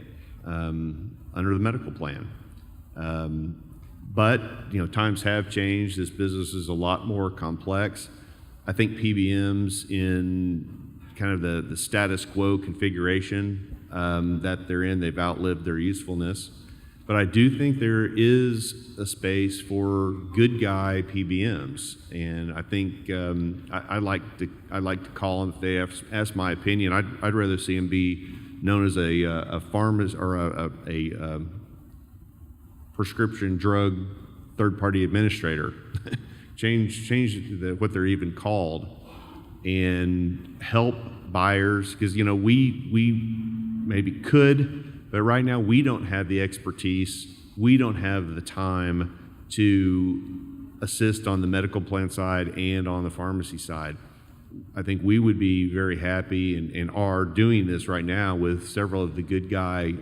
under the medical plan. But times have changed. This business is a lot more complex. I think PBMs in kind of the status quo configuration that they're in, they've outlived their usefulness. But I do think there is a space for good guy PBMs, and I think I like to call them, if they ask my opinion, I'd rather see them be known as a pharmacist or a prescription drug third-party administrator. change what they're even called, and help buyers, because we maybe could, but right now we don't have the expertise, we don't have the time to assist on the medical plan side and on the pharmacy side. I think we would be very happy and are doing this right now with several of the good guy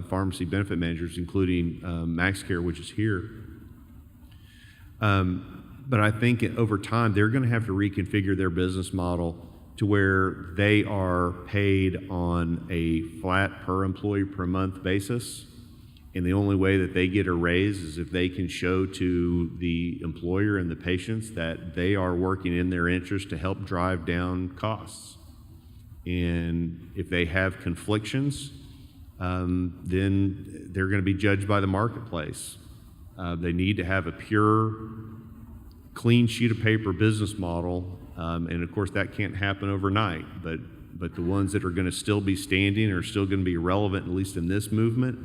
pharmacy benefit managers, including MaxCare, which is here. But I think over time, they're going to have to reconfigure their business model to where they are paid on a flat per employee per month basis. And the only way that they get a raise is if they can show to the employer and the patients that they are working in their interest to help drive down costs. And if they have conflictions, then they're going to be judged by the marketplace. They need to have a pure, clean sheet of paper business model, and of course that can't happen overnight. But the ones that are going to still be standing are still going to be relevant, at least in this movement.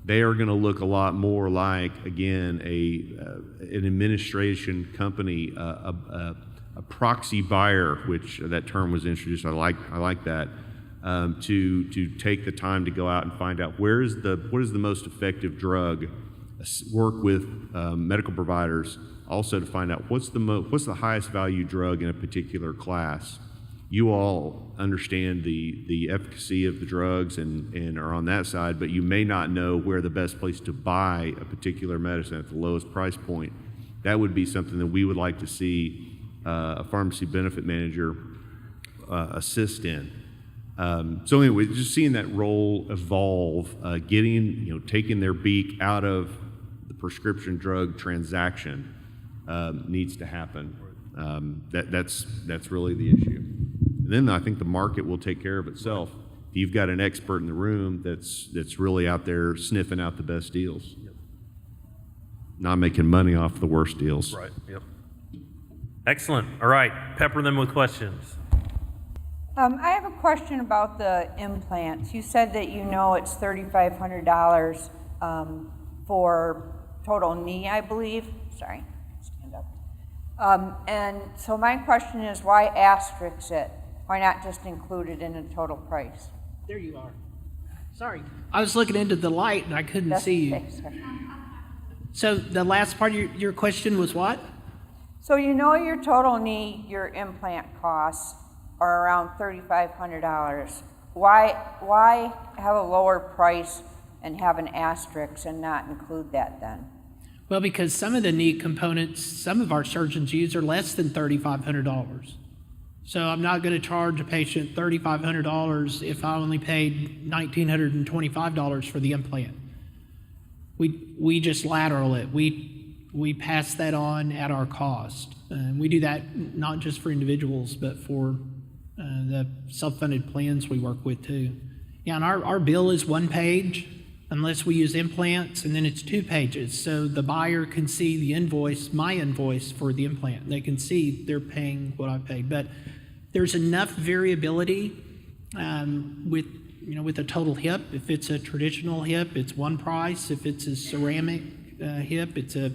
They are going to look a lot more like, again, an administration company, a proxy buyer, which that term was introduced. I like that. To take the time to go out and find out what is the most effective drug. Work with medical providers also to find out what's the highest value drug in a particular class. You all understand the efficacy of the drugs and are on that side, but you may not know where the best place to buy a particular medicine at the lowest price point. That would be something that we would like to see a pharmacy benefit manager assist in. So anyway, just seeing that role evolve, taking their beak out of the prescription drug transaction needs to happen. That's really the issue. And then I think the market will take care of itself. If you've got an expert in the room that's really out there sniffing out the best deals, not making money off the worst deals. Right. Yep. Excellent. All right. Pepper them with questions. I have a question about the implants. You said that it's $3,500 for total knee, I believe. Sorry, stand up. And so my question is, why asterisk it? Why not just include it in a total price? There you are. Sorry. I was looking into the light and I couldn't see you. Okay, sorry. So the last part of your question was what? So your total knee, your implant costs are around $3,500. Why have a lower price and have an asterisk and not include that then? Well, because some of the knee components, some of our surgeons use are less than $3,500. So I'm not going to charge a patient $3,500 if I only paid $1,925 for the implant. We just lateral it. We pass that on at our cost. We do that not just for individuals, but for the self-funded plans we work with too. Yeah, and our bill is 1 page, unless we use implants, and then it's 2 pages. So the buyer can see the invoice, my invoice for the implant. They can see they're paying what I paid. But there's enough variability with a total hip. If it's a traditional hip, it's one price. If it's a ceramic hip, it's a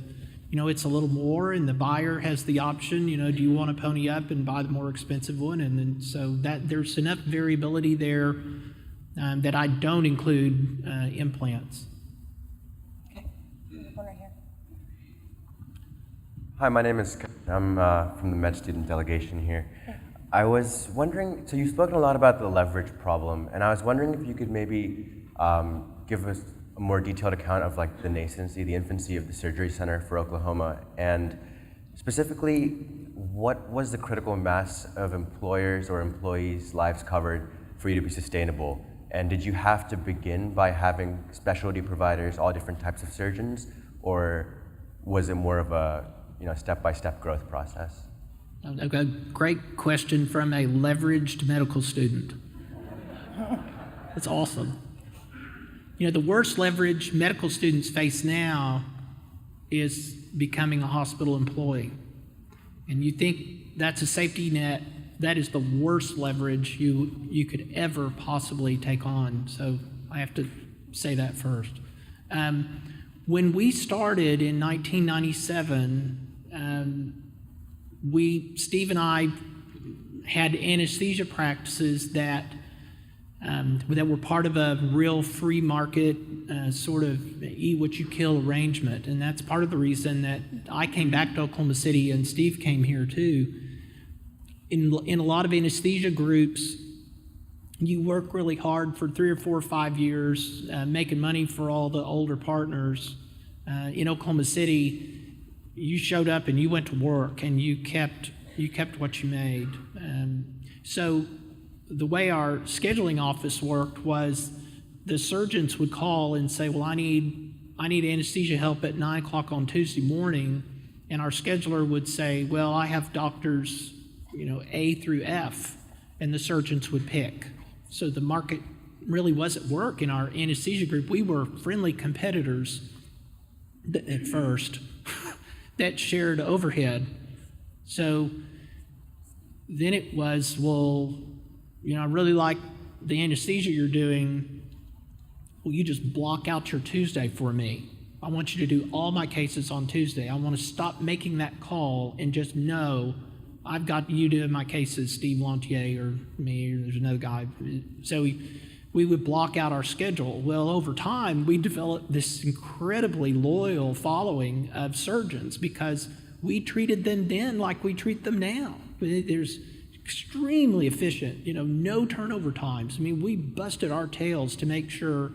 little more, and the buyer has the option, do you want to pony up and buy the more expensive one? And then so that there's enough variability there that I don't include implants. Okay, one right here. Hi, my name is Kempton. I'm from the med student delegation here. I was wondering, so you've spoken a lot about the leverage problem, and I was wondering if you could maybe give us a more detailed account of like the nascency, the infancy of the surgery center for Oklahoma, and specifically, what was the critical mass of employers or employees' lives covered for you to be sustainable? And did you have to begin by having specialty providers, all different types of surgeons, or was it more of a step-by-step growth process? A great question from a leveraged medical student. That's awesome. The worst leverage medical students face now is becoming a hospital employee. And you think that's a safety net, that is the worst leverage you could ever possibly take on. So I have to say that first. When we started in 1997, Steve and I had anesthesia practices that were part of a real free market sort of eat what you kill arrangement. And that's part of the reason that I came back to Oklahoma City and Steve came here too. In a lot of anesthesia groups, you work really hard for 3 or 4 or 5 years, making money for all the older partners. In Oklahoma City, you showed up and you went to work and you kept what you made. So the way our scheduling office worked was the surgeons would call and say, well, I need anesthesia help at 9 o'clock on Tuesday morning, and our scheduler would say, well, I have doctors, A through F, and the surgeons would pick. So the market really was at work in our anesthesia group. We were friendly competitors at first that shared overhead. So then it was, well, I really like the anesthesia you're doing. Will you just block out your Tuesday for me? I want you to do all my cases on Tuesday. I want to stop making that call and just know I've got you doing my cases, Steve Lantier or me, or there's another guy. So we would block out our schedule. Well, over time, we developed this incredibly loyal following of surgeons because we treated them then like we treat them now. There's extremely efficient, no turnover times. I mean, we busted our tails to make sure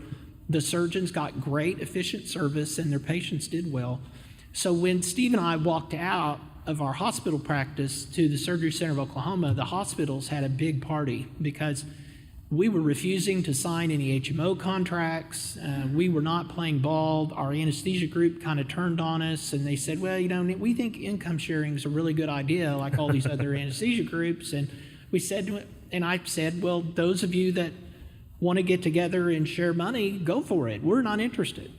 the surgeons got great, efficient service and their patients did well. So when Steve and I walked out of our hospital practice to the Surgery Center of Oklahoma, the hospitals had a big party because we were refusing to sign any HMO contracts. We were not playing ball. Our anesthesia group kind of turned on us and they said, well, we think income sharing is a really good idea, like all these other anesthesia groups. And I said, well, those of you that want to get together and share money, go for it. We're not interested.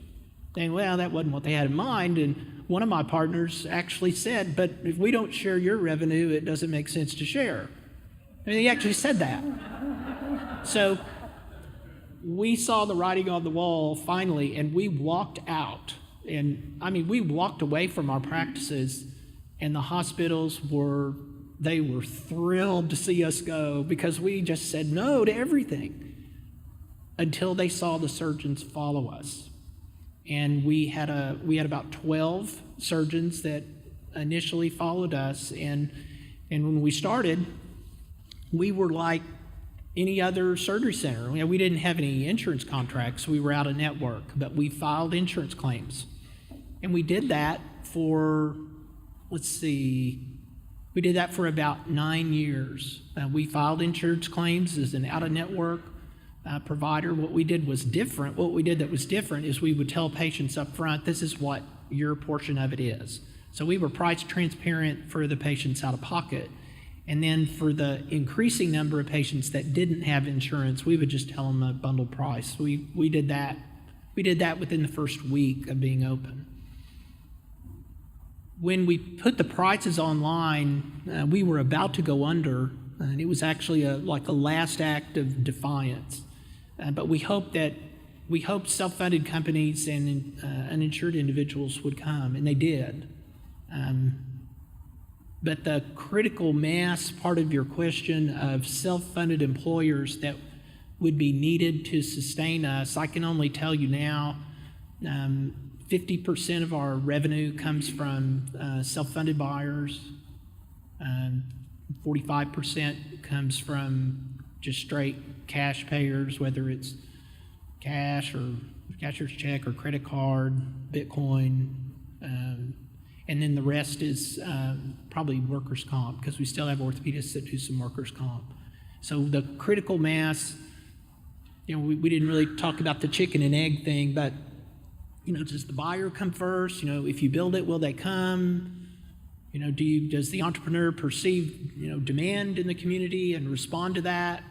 And well, that wasn't what they had in mind. And one of my partners actually said, but if we don't share your revenue, it doesn't make sense to share. And he actually said that. So we saw the writing on the wall finally, and we walked out. And we walked away from our practices, and the hospitals were thrilled to see us go because we just said no to everything until they saw the surgeons follow us. And we had about 12 surgeons that initially followed us, and when we started, we were like any other surgery center. We didn't have any insurance contracts. We were out of network, but we filed insurance claims. And we did that for, about 9 years. We filed insurance claims as an out-of-network provider. What we did that was different is we would tell patients up front, this is what your portion of it is. So we were price transparent for the patients out of pocket. And then for the increasing number of patients that didn't have insurance, we would just tell them a bundled price. We did that. We did that within the first week of being open. When we put the prices online, we were about to go under, and it was actually a last act of defiance. But we hoped self-funded companies and uninsured individuals would come, and they did. But the critical mass part of your question of self-funded employers that would be needed to sustain us, I can only tell you now, 50% of our revenue comes from self-funded buyers. 45% comes from just straight cash payers, whether it's cash or cashier's check or credit card, Bitcoin. And then the rest is probably workers' comp, because we still have orthopedists that do some workers' comp. So the critical mass, we didn't really talk about the chicken and egg thing, but, does the buyer come first? If you build it, will they come? Does the entrepreneur perceive, demand in the community and respond to that?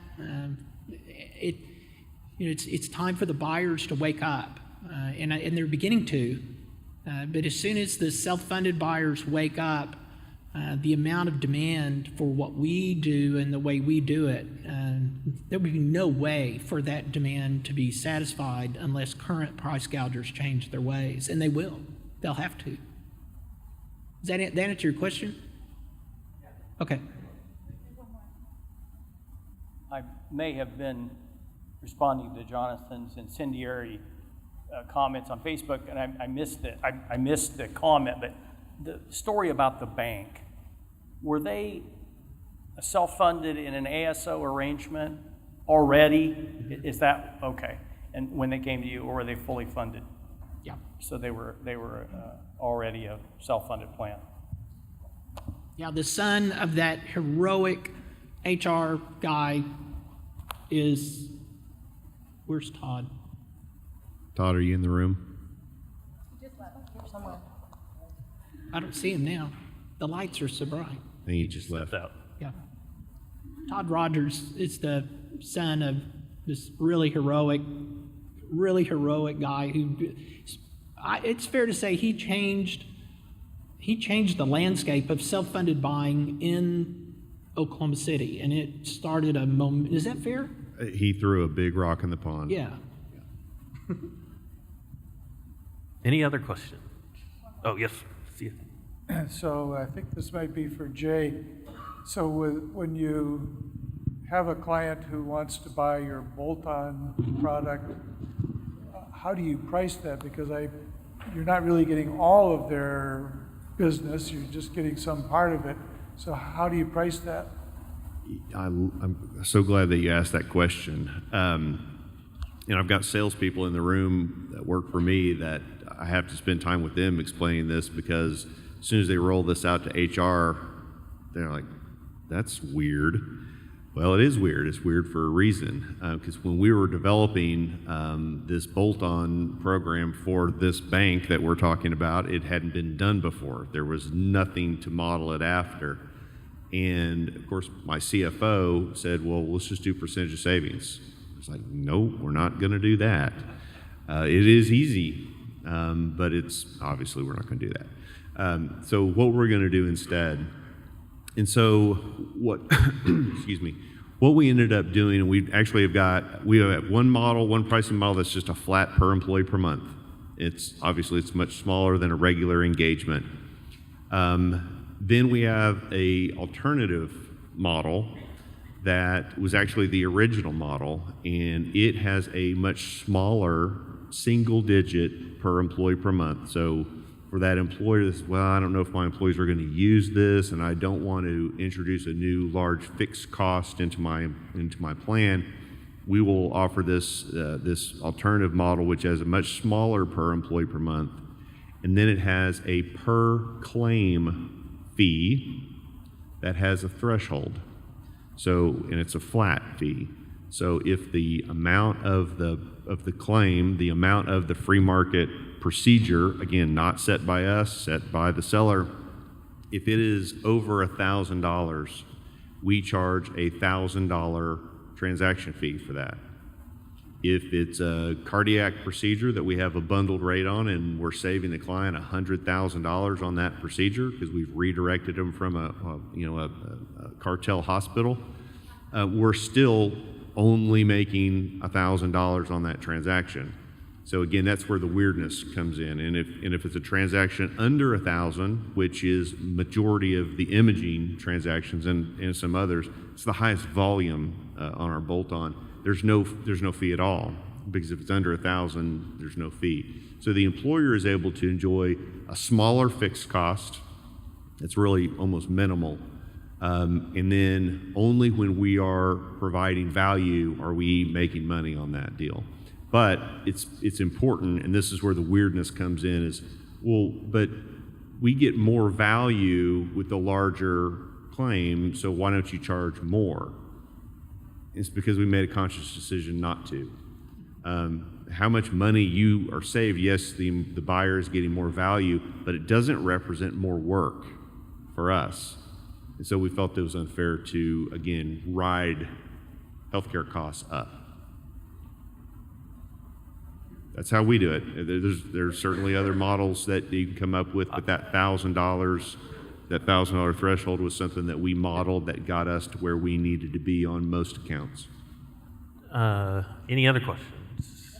It's time for the buyers to wake up, and they're beginning to. But as soon as the self-funded buyers wake up, the amount of demand for what we do and the way we do it, there would be no way for that demand to be satisfied unless current price gougers change their ways, and they will. They'll have to. Does that answer your question? Okay. I may have been responding to Jonathan's incendiary comments on Facebook, and I missed it. I missed the comment, but the story about the bank, were they self-funded in an ASO arrangement already? Is that okay? And when they came to you, or were they fully funded? Yeah. So they were already a self-funded plan. Yeah, the son of that heroic HR guy is, where's Todd? Todd, are you in the room? I don't see him now. The lights are so bright. I think he just left. Out. Yeah. Todd Rogers is the son of this really heroic guy who, it's fair to say he changed the landscape of self-funded buying in Oklahoma City, and it started a moment. Is that fair? He threw a big rock in the pond. Yeah. Any other questions? Oh, yes. See you. So I think this might be for Jay. So when you have a client who wants to buy your bolt-on product, how do you price that? Because you're not really getting all of their business, you're just getting some part of it. So how do you price that? I'm so glad that you asked that question. I've got salespeople in the room that work for me that I have to spend time with them explaining this, because as soon as they roll this out to HR, they're like, that's weird. Well, it is weird. It's weird for a reason. Because when we were developing this bolt-on program for this bank that we're talking about, it hadn't been done before. There was nothing to model it after. And of course, my CFO said, well, let's just do percentage of savings. I was like, nope, we're not going to do that. It is easy, but it's obviously we're not going to do that. So what we're going to do instead, and so what, excuse me, what we ended up doing, and we have one model, one pricing model that's just a flat per employee per month. It's much smaller than a regular engagement. Then we have a alternative model that was actually the original model, and it has a much smaller single digit per employee per month. So for that employer that's, well, I don't know if my employees are going to use this, and I don't want to introduce a new large fixed cost into my plan, we will offer this alternative model, which has a much smaller per employee per month, and then it has a per claim fee that has a threshold. So, and it's a flat fee. So if the amount of the claim, the amount of the free market procedure, again, not set by us, set by the seller, if it is over $1,000, we charge a $1,000 transaction fee for that. If it's a cardiac procedure that we have a bundled rate on and we're saving the client $100,000 on that procedure because we've redirected them from a cartel hospital, we're still only making $1,000 on that transaction. So again, that's where the weirdness comes in. And if it's a transaction under $1,000, which is majority of the imaging transactions and some others, it's the highest volume on our bolt-on. There's no fee at all, because if it's under $1,000, there's no fee. So the employer is able to enjoy a smaller fixed cost. It's really almost minimal. And then only when we are providing value are we making money on that deal. But it's important, and this is where the weirdness comes in, is, well, but we get more value with the larger claim, so why don't you charge more? It's because we made a conscious decision not to. How much money you are saved, yes, the buyer is getting more value, but it doesn't represent more work for us. And so we felt it was unfair to, again, ride healthcare costs up. That's how we do it. There's certainly other models that you can come up with, but that $1,000 threshold was something that we modeled that got us to where we needed to be on most accounts. Any other questions?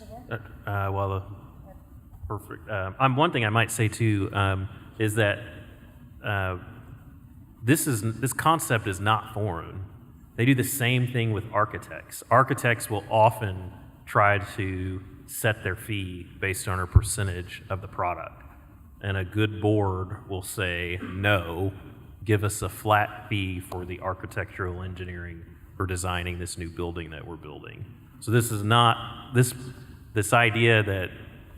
Perfect. One thing I might say too is that this concept is not foreign. They do the same thing with architects. Architects will often try to set their fee based on a percentage of the product. And a good board will say, no, give us a flat fee for the architectural engineering for designing this new building that we're building. So this is not, this idea that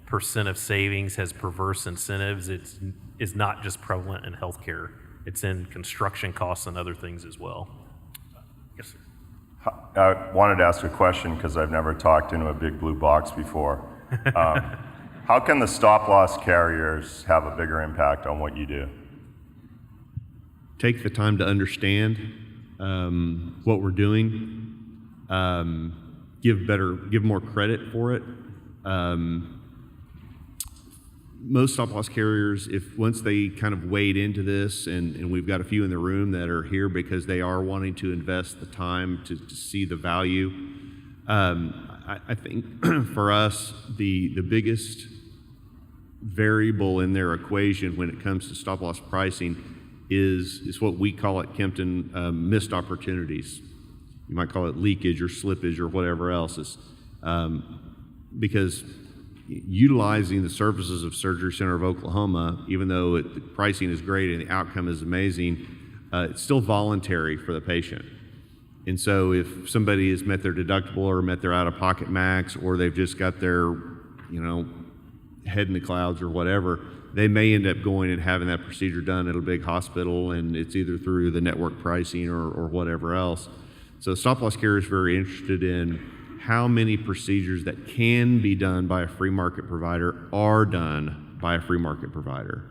percent of savings has perverse incentives is not just prevalent in healthcare. It's in construction costs and other things as well. Yes, sir. I wanted to ask a question because I've never talked into a big blue box before. How can the stop-loss carriers have a bigger impact on what you do? Take the time to understand what we're doing, give more credit for it. Most stop-loss carriers, if once they kind of wade into this, and we've got a few in the room that are here because they are wanting to invest the time to see the value. I think for us, the biggest variable in their equation when it comes to stop-loss pricing is what we call at Kempton missed opportunities. You might call it leakage or slippage or whatever else. Because utilizing the services of Surgery Center of Oklahoma, even though the pricing is great and the outcome is amazing, it's still voluntary for the patient. And so if somebody has met their deductible or met their out-of-pocket max, or they've just got their, head in the clouds or whatever, they may end up going and having that procedure done at a big hospital, and it's either through the network pricing or whatever else. So stop-loss carrier is very interested in how many procedures that can be done by a free market provider are done by a free market provider.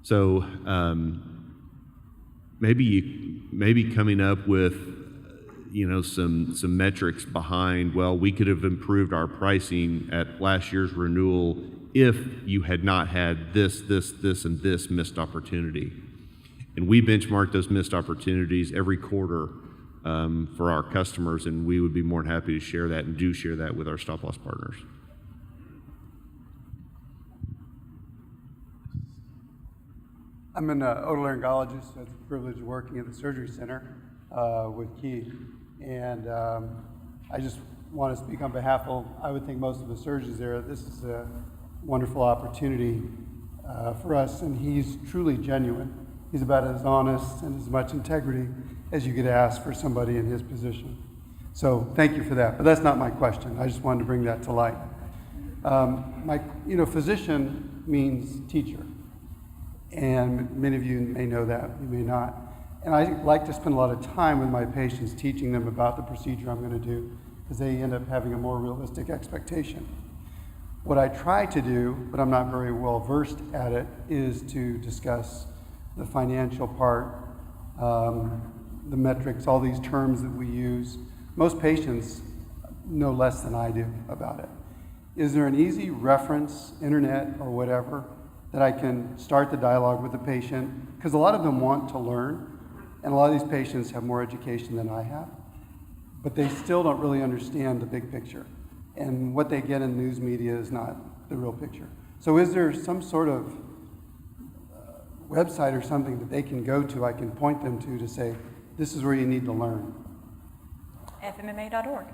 So maybe coming up with some metrics behind, well, we could have improved our pricing at last year's renewal if you had not had this, and this missed opportunity. And we benchmark those missed opportunities every quarter for our customers, and we would be more than happy to share that and do share that with our stop-loss partners. I'm an otolaryngologist. I have the privilege of working at the surgery center with Keith. And I just want to speak on behalf of, I would think, most of the surgeons there. This is a wonderful opportunity for us, and he's truly genuine. He's about as honest and as much integrity as you could ask for somebody in his position. So thank you for that. But that's not my question. I just wanted to bring that to light. Physician means teacher. And many of you may know that, you may not. And I like to spend a lot of time with my patients teaching them about the procedure I'm going to do, because they end up having a more realistic expectation. What I try to do, but I'm not very well versed at it, is to discuss the financial part, the metrics, all these terms that we use. Most patients know less than I do about it. Is there an easy reference, internet or whatever, that I can start the dialogue with the patient? Because a lot of them want to learn, and a lot of these patients have more education than I have, but they still don't really understand the big picture. And what they get in news media is not the real picture. So is there some sort of website or something that they can go to, I can point them to say, this is where you need to learn? FMMA.org.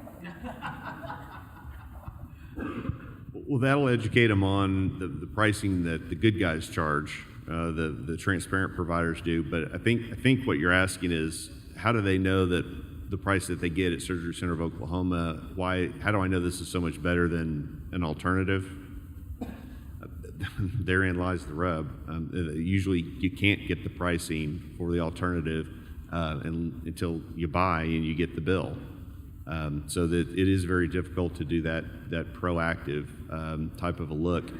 Well, that'll educate them on the pricing that the good guys charge, the transparent providers do. But I think what you're asking is, how do they know that the price that they get at Surgery Center of Oklahoma, how do I know this is so much better than an alternative? Therein lies the rub. Usually you can't get the pricing for the alternative until you buy and you get the bill. So that it is very difficult to do that proactive type of a look.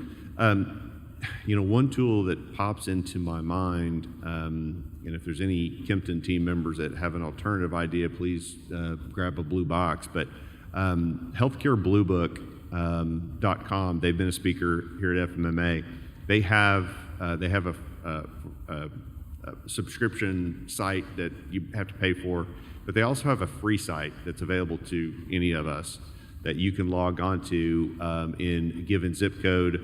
One tool that pops into my mind, and if there's any Kempton team members that have an alternative idea, please grab a blue box. But healthcarebluebook.com, they've been a speaker here at FMMA. They have a subscription site that you have to pay for, but they also have a free site that's available to any of us that you can log on to in a given zip code,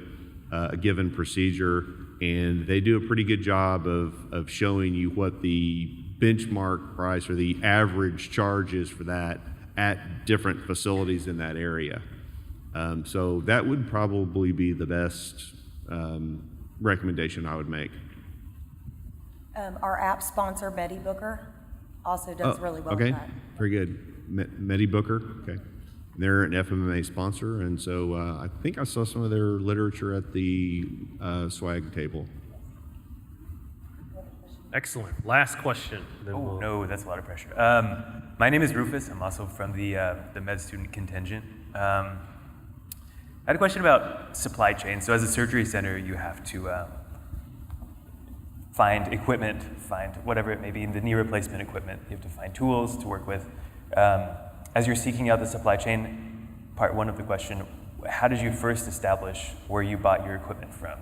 a given procedure, and they do a pretty good job of showing you what the benchmark price or the average charge is for that at different facilities in that area. So that would probably be the best recommendation I would make. Our app sponsor, MediBooker, also does really well okay. with that. Very good. MediBooker, okay. They're an FMMA sponsor, and so I think I saw some of their literature at the swag table. Excellent. Last question. Then Oh, we'll- no, that's a lot of pressure. My name is Rufus. I'm also from the med student contingent. I had a question about supply chain. So as a surgery center, you have to find equipment, find whatever it may be, the knee replacement equipment. You have to find tools to work with. As you're seeking out the supply chain, part one of the question, how did you first establish where you bought your equipment from?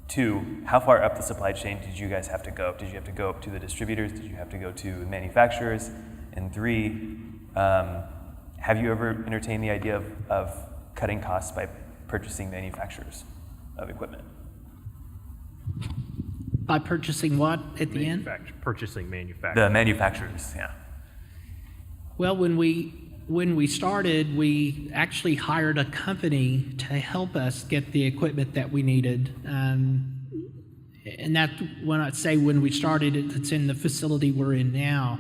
Two, how far up the supply chain did you guys have to go? Did you have to go up to the distributors? Did you have to go to manufacturers? And three, have you ever entertained the idea of cutting costs by purchasing manufacturers of equipment? By purchasing what at the end? Purchasing manufacturing. The manufacturers, yeah. Well, when we started, we actually hired a company to help us get the equipment that we needed. And that, when I say when we started, it's in the facility we're in now.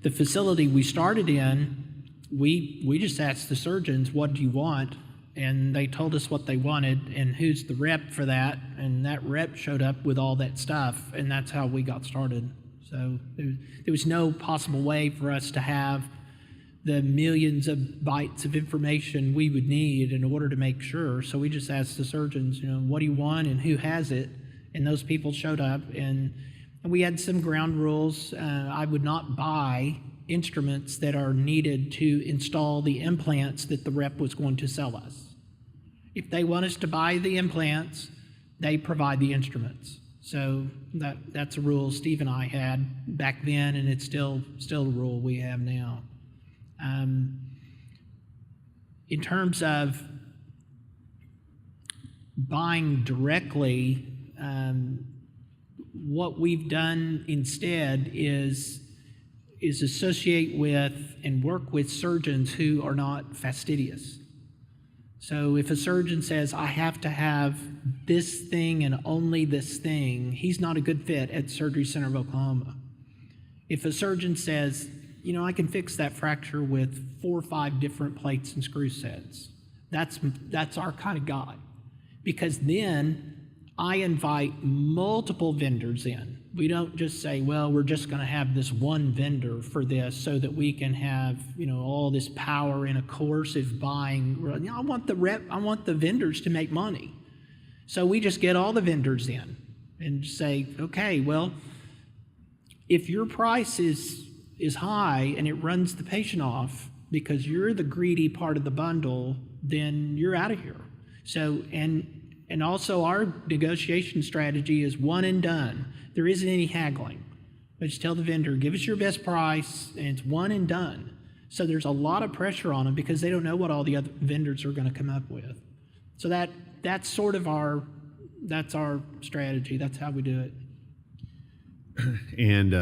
The facility we started in, we just asked the surgeons, what do you want? And they told us what they wanted and who's the rep for that. And that rep showed up with all that stuff, and that's how we got started. So there was no possible way for us to have the millions of bytes of information we would need in order to make sure. So we just asked the surgeons, what do you want and who has it? And those people showed up, and we had some ground rules. I would not buy instruments that are needed to install the implants that the rep was going to sell us. If they want us to buy the implants, they provide the instruments. So that's a rule Steve and I had back then, and it's still a rule we have now. In terms of buying directly, what we've done instead is associate with and work with surgeons who are not fastidious. So if a surgeon says, I have to have this thing and only this thing, he's not a good fit at Surgery Center of Oklahoma. If a surgeon says, I can fix that fracture with 4 or 5 different plates and screw sets, that's our kind of guy. Because then I invite multiple vendors in. We don't just say, well, we're just going to have this one vendor for this so that we can have, all this power in a coercive buying. I want the vendors to make money. So we just get all the vendors in and say, okay, well, if your price is high and it runs the patient off because you're the greedy part of the bundle, then you're out of here. So, and also our negotiation strategy is one and done. There isn't any haggling. But just tell the vendor, give us your best price, and it's one and done. So there's a lot of pressure on them because they don't know what all the other vendors are going to come up with. So that's sort of our strategy. That's how we do it. And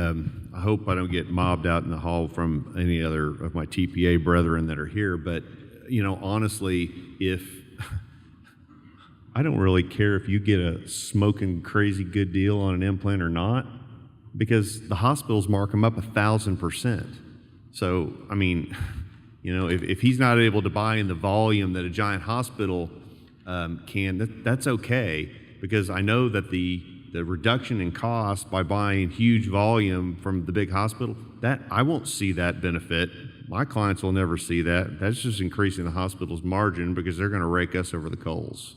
I hope I don't get mobbed out in the hall from any other of my TPA brethren that are here. But, honestly, I don't really care if you get a smoking crazy good deal on an implant or not, because the hospitals mark them up 1,000%. So, if he's not able to buy in the volume that a giant hospital can, that's okay, because I know that the reduction in cost by buying huge volume from the big hospital, that I won't see that benefit. My clients will never see that. That's just increasing the hospital's margin because they're going to rake us over the coals.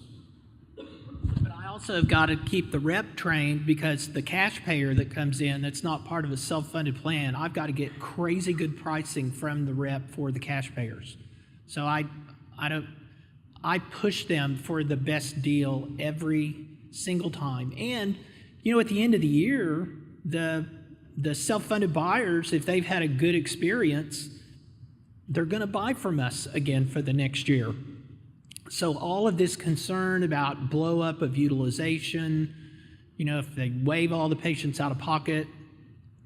But I also have got to keep the rep trained, because the cash payer that comes in that's not part of a self-funded plan, I've got to get crazy good pricing from the rep for the cash payers. So I push them for the best deal every single time. And at the end of the year, the self-funded buyers, if they've had a good experience, they're going to buy from us again for the next year. So all of this concern about blow up of utilization, if they waive all the patients out of pocket,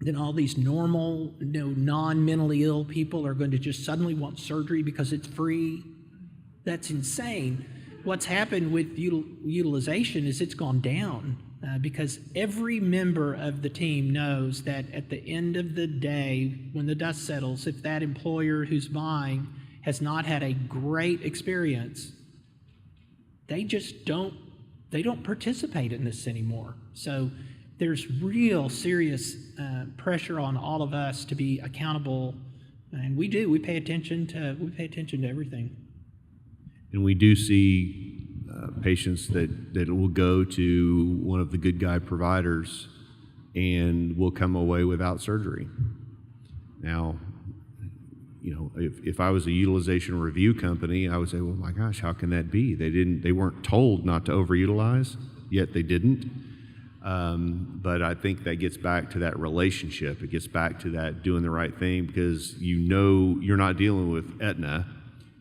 then all these normal, non-mentally ill people are going to just suddenly want surgery because it's free. That's insane. What's happened with utilization is it's gone down because every member of the team knows that at the end of the day, when the dust settles, if that employer who's buying has not had a great experience, they don't participate in this anymore. So there's real serious pressure on all of us to be accountable, and we pay attention to everything. And we do see patients that will go to one of the good guy providers and will come away without surgery. Now, if I was a utilization review company, I would say, well, my gosh, how can that be? They weren't told not to overutilize, yet they didn't. But I think that gets back to that relationship. It gets back to that doing the right thing, because you're not dealing with Aetna,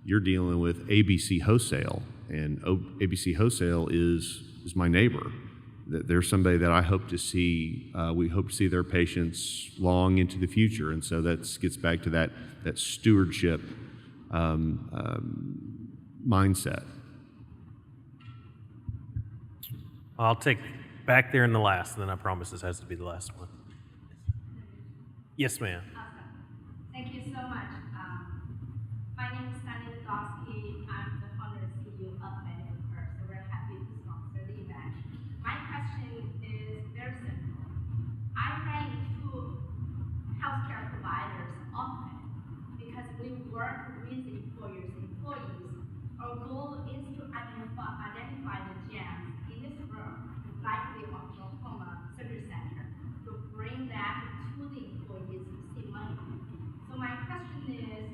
you're dealing with ABC Wholesale, and ABC Wholesale is my neighbor. They're somebody that I hope to see. We hope to see their patients long into the future, and so that gets back to that stewardship mindset. I'll take back there in the last, and then I promise this has to be the last one. Yes, ma'am. Thank you so much. My name is Sunny Dosky. I'm the founder and CEO of Medical First, so we're happy to sponsor the event. My question is very simple. I ran into healthcare providers often because we work with employers. Our goal is to identify the gems in this room, like the Oklahoma Surgery Center, to bring that to the employees to save money. So my question is,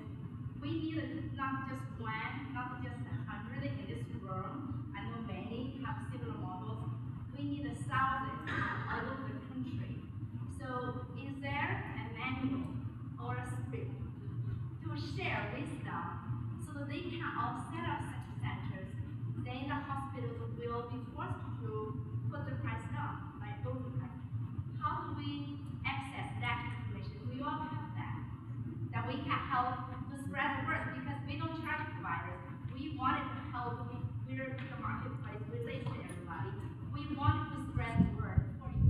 we need not just one, not just 100 in this room. I know many have similar models. We need thousands all over the country. So is there a manual or a script to share wisdom so that they can all set up such centers? Then the hospitals will be forced to put the price down, like those price. How do we access that information? We all have that we can help to spread the word, because we don't charge providers. We wanted to help. We're the marketplace. We listen to everybody. We wanted to spread the word for you.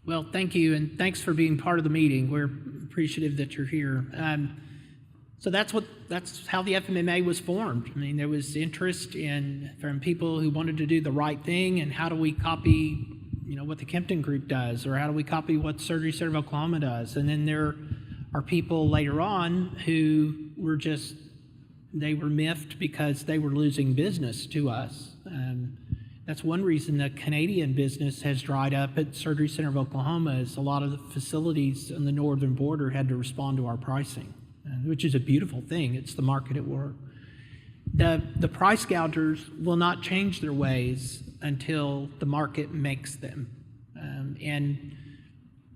Well, thank you, and thanks for being part of the meeting. We're appreciative that you're here. So that's how the FMMA was formed. I mean, there was interest from people who wanted to do the right thing, and how do we copy, what the Kempton group does, or how do we copy what Surgery Center of Oklahoma does? And then there are people later on who were they were miffed because they were losing business to us. That's one reason the Canadian business has dried up at Surgery Center of Oklahoma, is a lot of the facilities on the northern border had to respond to our pricing, which is a beautiful thing. It's the market at work. The price gougers will not change their ways until the market makes them. And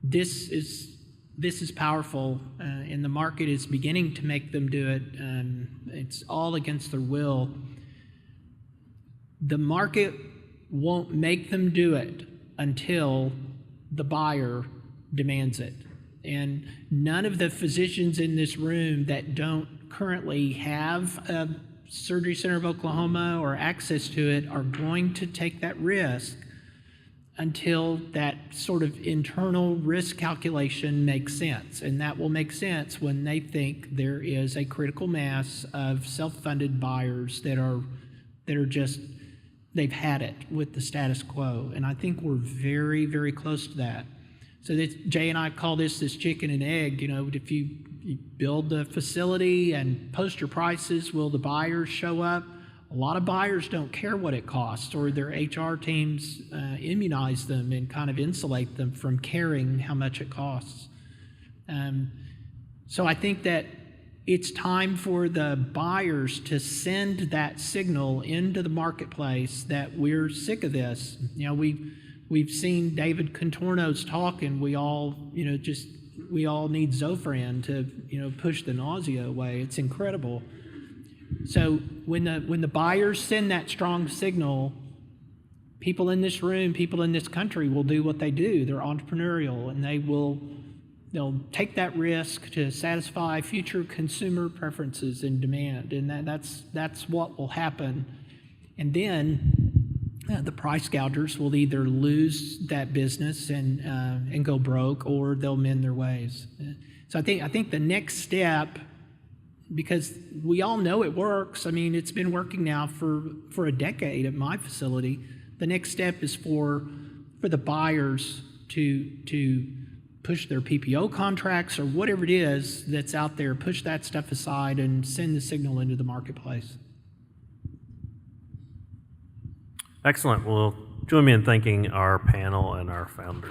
this is powerful, and the market is beginning to make them do it. It's all against their will. The market won't make them do it until the buyer demands it. And none of the physicians in this room that don't currently have a Surgery Center of Oklahoma or access to it are going to take that risk until that sort of internal risk calculation makes sense. And that will make sense when they think there is a critical mass of self-funded buyers that are just, they've had it with the status quo. And I think we're very, very close to that. So Jay and I call this chicken and egg. If you build the facility and post your prices, will the buyers show up? A lot of buyers don't care what it costs, or their HR teams immunize them and kind of insulate them from caring how much it costs. So I think that it's time for the buyers to send that signal into the marketplace that we're sick of this. We've seen David Contorno's talk, and we all need Zofran to push the nausea away. It's incredible. So when the buyers send that strong signal, people in this room, people in this country will do what they do. They're entrepreneurial, and they'll take that risk to satisfy future consumer preferences and demand, and that's what will happen. And then the price gougers will either lose that business and go broke, or they'll mend their ways. So I think the next step because we all know it works. I mean, it's been working now for a decade at my facility. The next step is for the buyers to push their PPO contracts or whatever it is that's out there, push that stuff aside and send the signal into the marketplace. Excellent. Well, join me in thanking our panel and our founder.